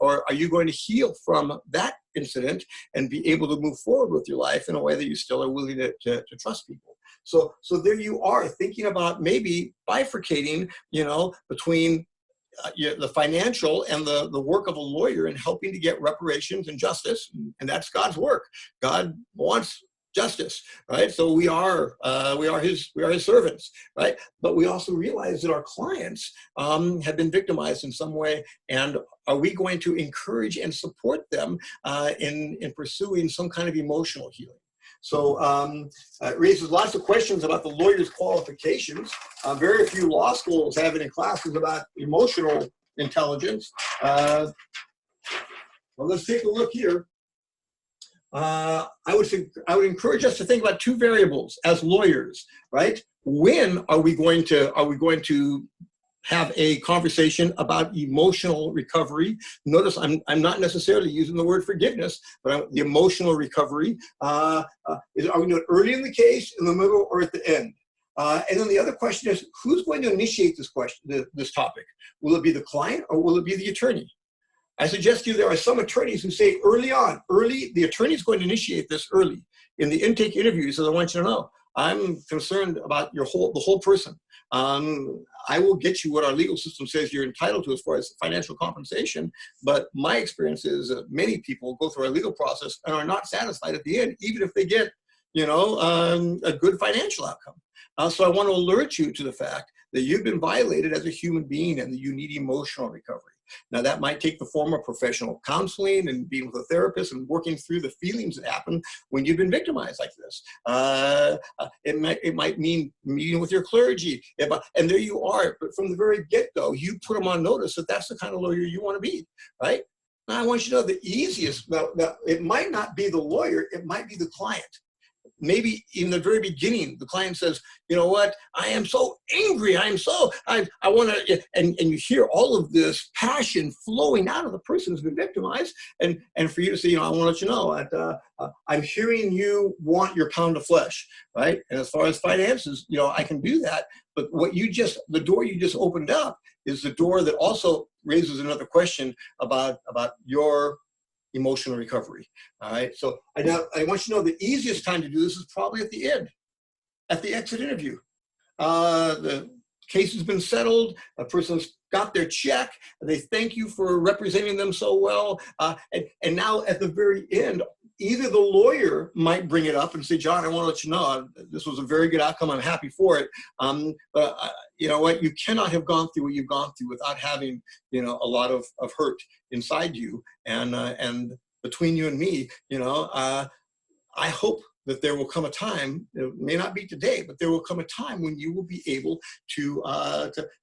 Or are you going to heal from that incident and be able to move forward with your life in a way that you still are willing to trust people? So there you are, thinking about maybe bifurcating, between the financial and the work of a lawyer and helping to get reparations and justice, and that's God's work. God wants justice, right? So we are his servants, right? But we also realize that our clients have been victimized in some way, and are we going to encourage and support them in pursuing some kind of emotional healing? So it raises lots of questions about the lawyer's qualifications. Very few law schools have any classes about emotional intelligence. Well, let's take a look here. I would encourage us to think about two variables as lawyers, right? When are we going to have a conversation about emotional recovery? Notice I'm not necessarily using the word forgiveness, but the emotional recovery. Are we doing it early in the case, in the middle, or at the end? And then the other question is, who's going to initiate this topic? Will it be the client or will it be the attorney? I suggest to you there are some attorneys who say the attorney is going to initiate this early. In the intake interview, he says, I want you to know, I'm concerned about the whole person. I will get you what our legal system says you're entitled to as far as financial compensation, but my experience is that many people go through our legal process and are not satisfied at the end, even if they get, a good financial outcome. So I want to alert you to the fact that you've been violated as a human being and that you need emotional recovery. Now, that might take the form of professional counseling and being with a therapist and working through the feelings that happen when you've been victimized like this. It might mean meeting with your clergy. And there you are. But from the very get-go, you put them on notice that that's the kind of lawyer you want to be, right? Now, I want you to know the easiest, now, it might not be the lawyer, it might be the client. Maybe in the very beginning, the client says, you know what, I am so angry. I want to, and you hear all of this passion flowing out of the person who's been victimized. And for you to say, I want to let you know, I'm hearing you want your pound of flesh, right? And as far as finances, I can do that. But the door you just opened up is the door that also raises another question about your emotional recovery. All right. So I want you to know the easiest time to do this is probably at the end, at the exit interview. The case has been settled. A person's got their check. They thank you for representing them so well. And now at the very end, either the lawyer might bring it up and say, John, I want to let you know this was a very good outcome. I'm happy for it. But you know what? You cannot have gone through what you've gone through without having, a lot of hurt inside you. And between you and me, I hope that there will come a time, it may not be today, but there will come a time when you will be able to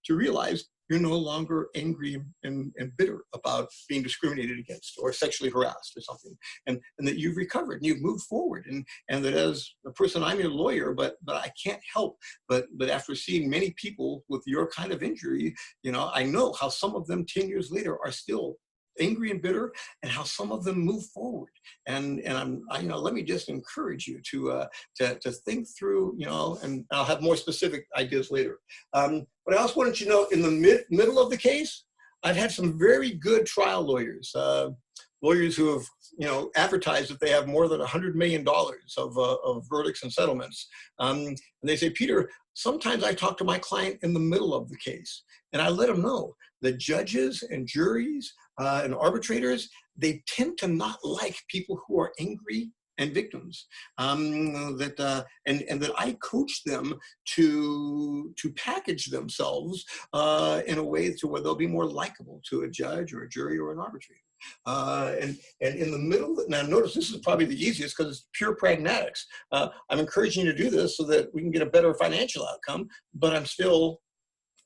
realize you're no longer angry and bitter about being discriminated against or sexually harassed or something, and that you've recovered and you've moved forward, and that as a person, I'm your lawyer, but I can't help but after seeing many people with your kind of injury, I know how some of them 10 years later are still angry and bitter, and how some of them move forward. And let me just encourage you to think through, and I'll have more specific ideas later. But I also wanted you to know, in the middle of the case, I've had some very good trial lawyers, lawyers who have, advertised that they have more than $100 million of verdicts and settlements. And they say, Peter, sometimes I talk to my client in the middle of the case, and I let them know that judges and juries and arbitrators, they tend to not like people who are angry and victims, and that I coach them to package themselves in a way to where they'll be more likable to a judge or a jury or an arbitrator. And in the middle, now notice this is probably the easiest because it's pure pragmatics. I'm encouraging you to do this so that we can get a better financial outcome, but I'm still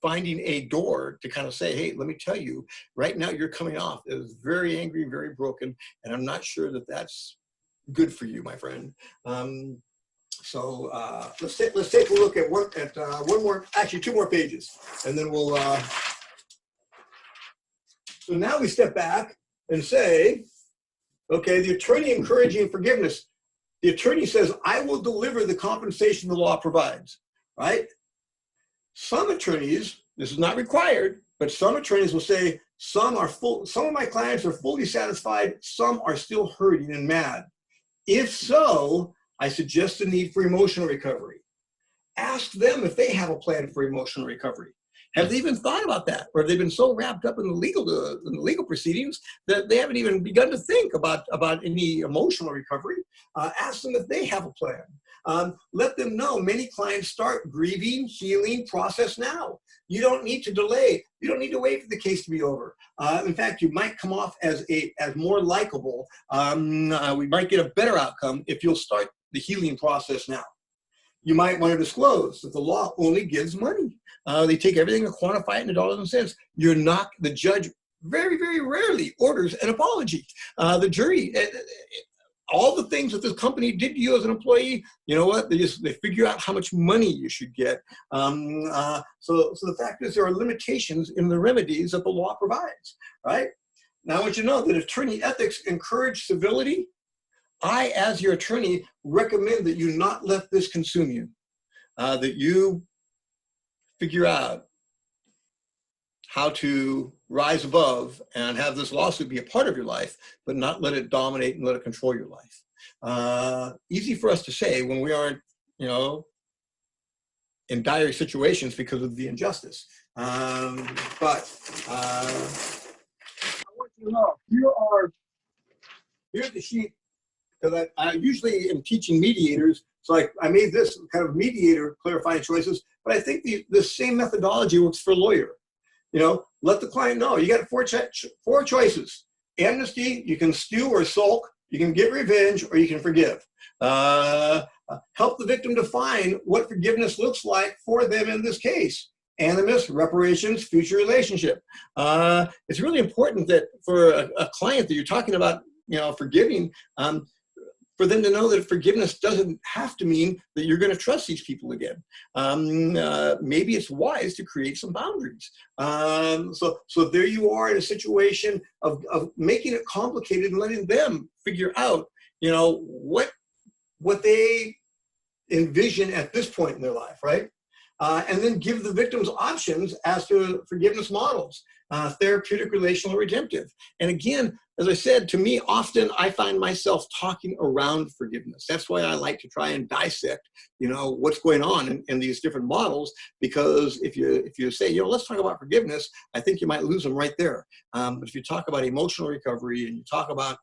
finding a door to kind of say, hey, let me tell you, right now you're coming off as very angry, very broken, and I'm not sure that that's good for you, my friend. So let's take a look at one more, actually two more pages, and then we'll. So now we step back and say, okay, the attorney encouraging forgiveness. The attorney says, I will deliver the compensation the law provides, right? Some attorneys, this is not required, but some attorneys will say, some of my clients are fully satisfied, some are still hurting and mad. If so, I suggest the need for emotional recovery. Ask them if they have a plan for emotional recovery. Have they even thought about that? Or have they been so wrapped up in the legal proceedings that they haven't even begun to think about any emotional recovery? Ask them if they have a plan. Let them know many clients start grieving, healing process now. You don't need to delay. You don't need to wait for the case to be over. In fact, you might come off as more likable. We might get a better outcome if you'll start the healing process now. You might want to disclose that the law only gives money. They take everything and quantify it into dollars and cents. You're not, the judge very, very rarely orders an apology. The jury, all the things that this company did to you as an employee, you know what? They figure out how much money you should get. So the fact is there are limitations in the remedies that the law provides, right? Now I want you to know that attorney ethics encourage civility. I, as your attorney, recommend that you not let this consume you, that you figure out how to rise above and have this lawsuit be a part of your life, but not let it dominate and let it control your life. Easy for us to say when we aren't, in dire situations because of the injustice. But I want you to know, here's the sheet. Because I usually am teaching mediators, so I made this kind of mediator clarifying choices, but I think the same methodology works for a lawyer. Let the client know, you got four choices. Amnesty, you can stew or sulk, you can get revenge, or you can forgive. Help the victim define what forgiveness looks like for them in this case. Animus, reparations, future relationship. It's really important that for a client that you're talking about, forgiving, for them to know that forgiveness doesn't have to mean that you're going to trust these people again. Maybe it's wise to create some boundaries. So there you are in a situation of making it complicated and letting them figure out, what they envision at this point in their life, right? And then give the victims options as to forgiveness models, therapeutic, relational, redemptive. And again, as I said, to me, often I find myself talking around forgiveness. That's why I like to try and dissect, what's going on in these different models, because if you say, let's talk about forgiveness, I think you might lose them right there. But if you talk about emotional recovery and you talk about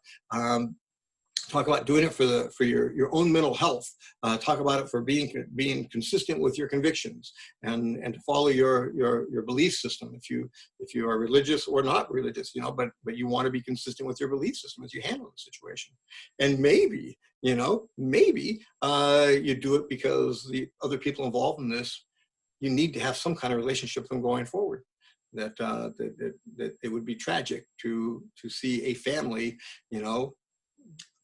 doing it for your own mental health. Talk about it for being consistent with your convictions and to follow your belief system. If you are religious or not religious, but you want to be consistent with your belief system as you handle the situation. And maybe you do it because the other people involved in this, you need to have some kind of relationship with them going forward. That it would be tragic to see a family,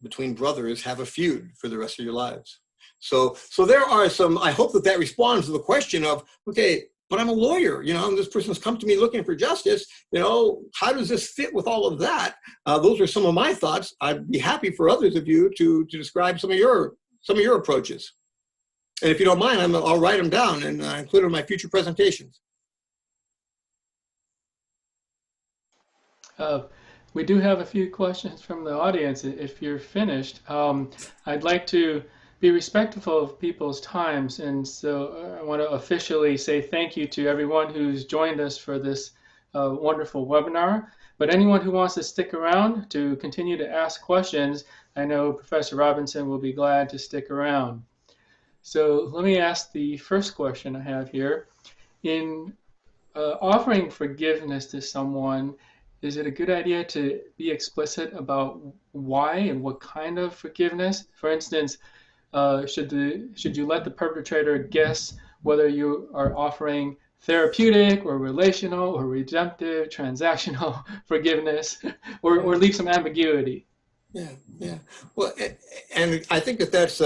between brothers have a feud for the rest of your lives. So there are some, I hope that responds to the question of, okay, but I'm a lawyer, and this person's come to me looking for justice, how does this fit with all of that? Those are some of my thoughts. I'd be happy for others of you to describe some of your approaches. And if you don't mind, I'll write them down and include them in my future presentations. We do have a few questions from the audience. If you're finished, I'd like to be respectful of people's times, and so I want to officially say thank you to everyone who's joined us for this wonderful webinar. But anyone who wants to stick around to continue to ask questions, I know Professor Robinson will be glad to stick around. So let me ask the first question I have here. In offering forgiveness to someone, is it a good idea to be explicit about why and what kind of forgiveness? For instance, should you let the perpetrator guess whether you are offering therapeutic or relational or redemptive, transactional forgiveness, or leave some ambiguity? Yeah, yeah. Well, and I think that that's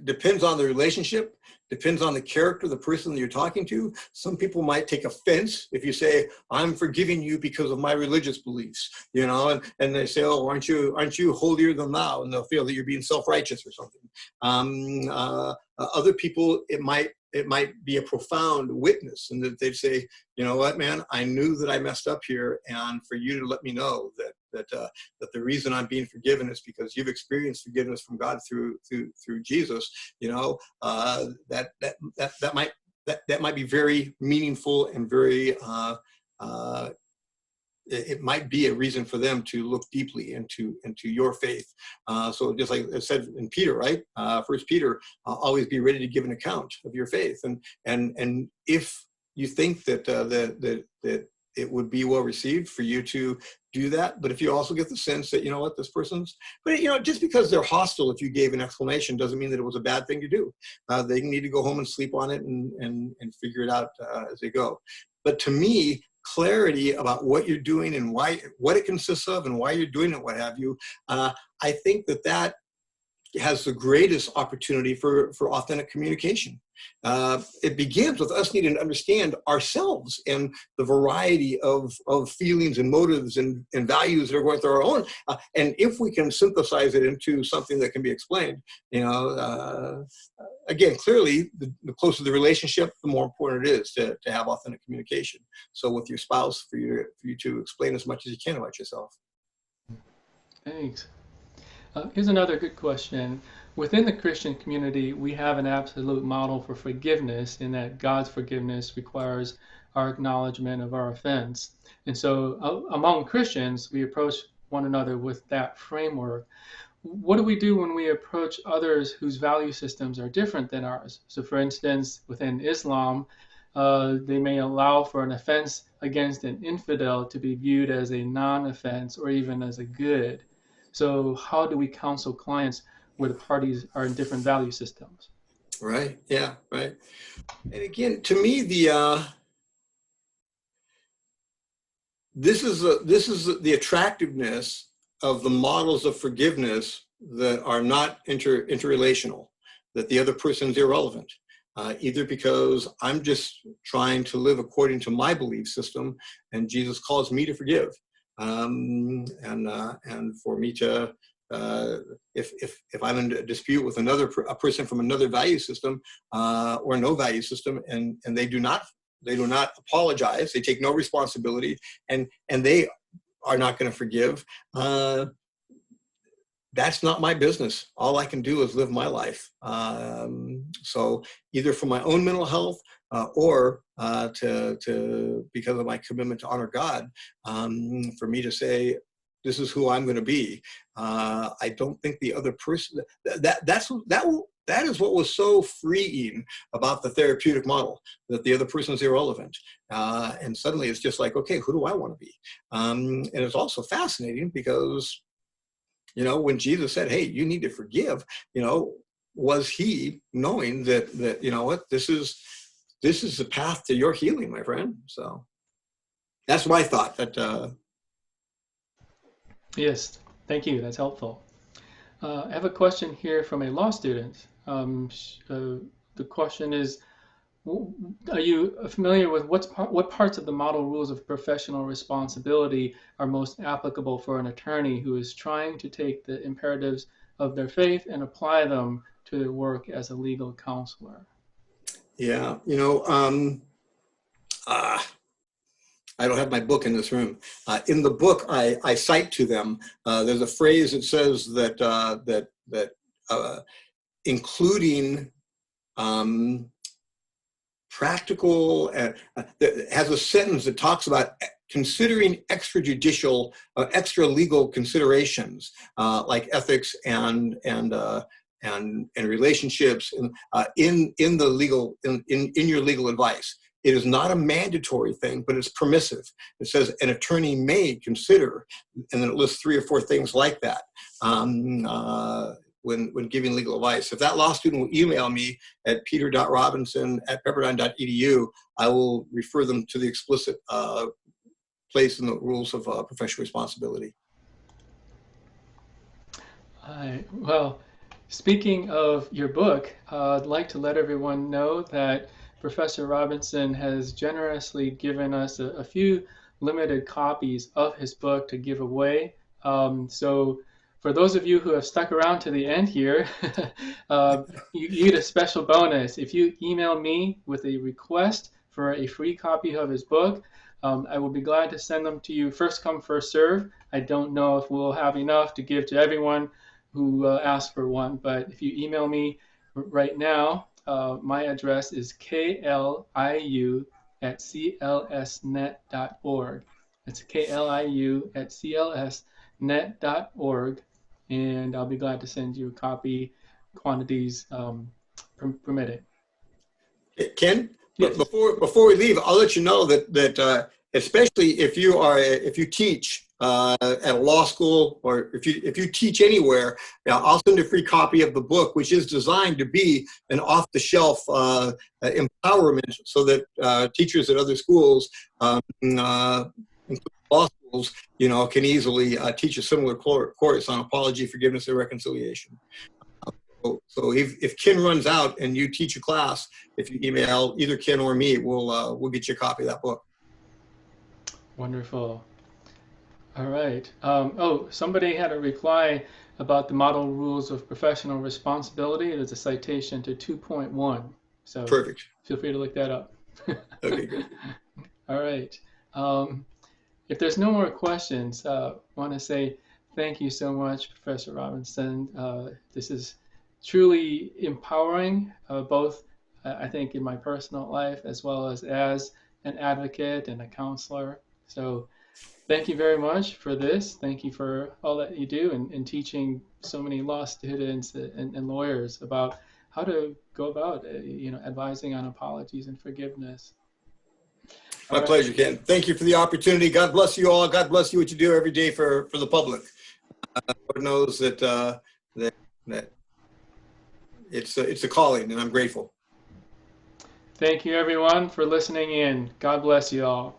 depends on the relationship, depends on the character of the person that you're talking to. Some people might take offense if you say, "I'm forgiving you because of my religious beliefs," you know, and they say, "Oh, aren't you holier than thou?" And they'll feel that you're being self-righteous or something. Other people, it might be a profound witness, and that they'd say, "You know what, man? I knew that I messed up here, and for you to let me know that the reason I'm being forgiven is because you've experienced forgiveness from God through Jesus." You know, that might be very meaningful and very. It might be a reason for them to look deeply into your faith. So just like it said in Peter, right? First Peter, always be ready to give an account of your faith, and if you think that it would be well received for you to do that. But if you also get the sense that, you know what, this person's, but you know, just because they're hostile, if you gave an explanation, doesn't mean that it was a bad thing to do. They need to go home and sleep on it and figure it out as they go. But to me, clarity about what you're doing and why, what it consists of and why you're doing it, what have you, I think that has the greatest opportunity for authentic communication. It begins with us needing to understand ourselves and the variety of feelings and motives and values that are going through our own. And if we can synthesize it into something that can be explained, you know, again, clearly, the closer the relationship, the more important it is to have authentic communication. So with your spouse, for you to explain as much as you can about yourself. Thanks. Here's another good question. Within the Christian community, we have an absolute model for forgiveness in that God's forgiveness requires our acknowledgement of our offense. And so, among Christians, we approach one another with that framework. What do we do when we approach others whose value systems are different than ours? So, for instance, within Islam, they may allow for an offense against an infidel to be viewed as a non offense or even as a good. So, how do we counsel clients where the parties are in different value systems? Right. Yeah. Right. And again, to me, this is the attractiveness of the models of forgiveness that are not interrelational, that the other person's irrelevant, either because I'm just trying to live according to my belief system, and Jesus calls me to forgive, and for me to. If I'm in a dispute with a person from another value system or no value system, and they do not apologize, they take no responsibility, and they are not going to forgive, that's not my business. All I can do is live my life. So either for my own mental health or to because of my commitment to honor God, for me to say, this is who I'm going to be. I don't think the other person, that is what was so freeing about the therapeutic model, that the other person is irrelevant. And suddenly it's just like, okay, who do I want to be? And it's also fascinating because, you know, when Jesus said, hey, you need to forgive, you know, was he knowing that you know what, this is the path to your healing, my friend? So that's my thought. That Yes, thank you. That's helpful. I have a question here from a law student. The question is, are you familiar with what parts of the model rules of professional responsibility are most applicable for an attorney who is trying to take the imperatives of their faith and apply them to their work as a legal counselor? Yeah, you know, I don't have my book in this room. In the book, I cite to them. There's a phrase that says that including practical, has a sentence that talks about considering extrajudicial, extra legal considerations like ethics and relationships in the legal in your legal advice. It is not a mandatory thing, but it's permissive. It says an attorney may consider, and then it lists 3 or 4 things like that. When giving legal advice. If that law student will email me at peter.robinson@pepperdine.edu, I will refer them to the explicit place in the rules of professional responsibility. Hi. Well, speaking of your book, I'd like to let everyone know that Professor Robinson has generously given us a few limited copies of his book to give away. So, for those of you who have stuck around to the end here, uh, you get a special bonus. If you email me with a request for a free copy of his book, I will be glad to send them to you first come, first serve. I don't know if we'll have enough to give to everyone who asked for one. But if you email me right now, my address is kliu@clsnet.org. It's kliu@clsnet.org, and I'll be glad to send you a copy, quantities permitted. Ken, but Yes. before we leave, I'll let you know that especially if you teach at a law school, or if you teach anywhere, I'll send a free copy of the book, which is designed to be an off-the-shelf empowerment, so that teachers at other schools, including law schools, can easily teach a similar course on apology, forgiveness, and reconciliation. So if Ken runs out and you teach a class, if you email either Ken or me, we'll get you a copy of that book. Wonderful. All right. Oh, somebody had a reply about the model rules of professional responsibility. There's a citation to 2.1. So Perfect. feel free to look that up. Okay, good. All right. Um, if there's no more questions, I want to say thank you so much, Professor Robinson. This is truly empowering, both I think in my personal life as well as an advocate and a counselor. So thank you very much for this. Thank you for all that you do in teaching so many law students and lawyers about how to go about, advising on apologies and forgiveness. All My right. pleasure, Ken. Thank you for the opportunity. God bless you all. God bless you what you do every day for the public. Lord knows that it's a calling, and I'm grateful. Thank you, everyone, for listening in. God bless you all.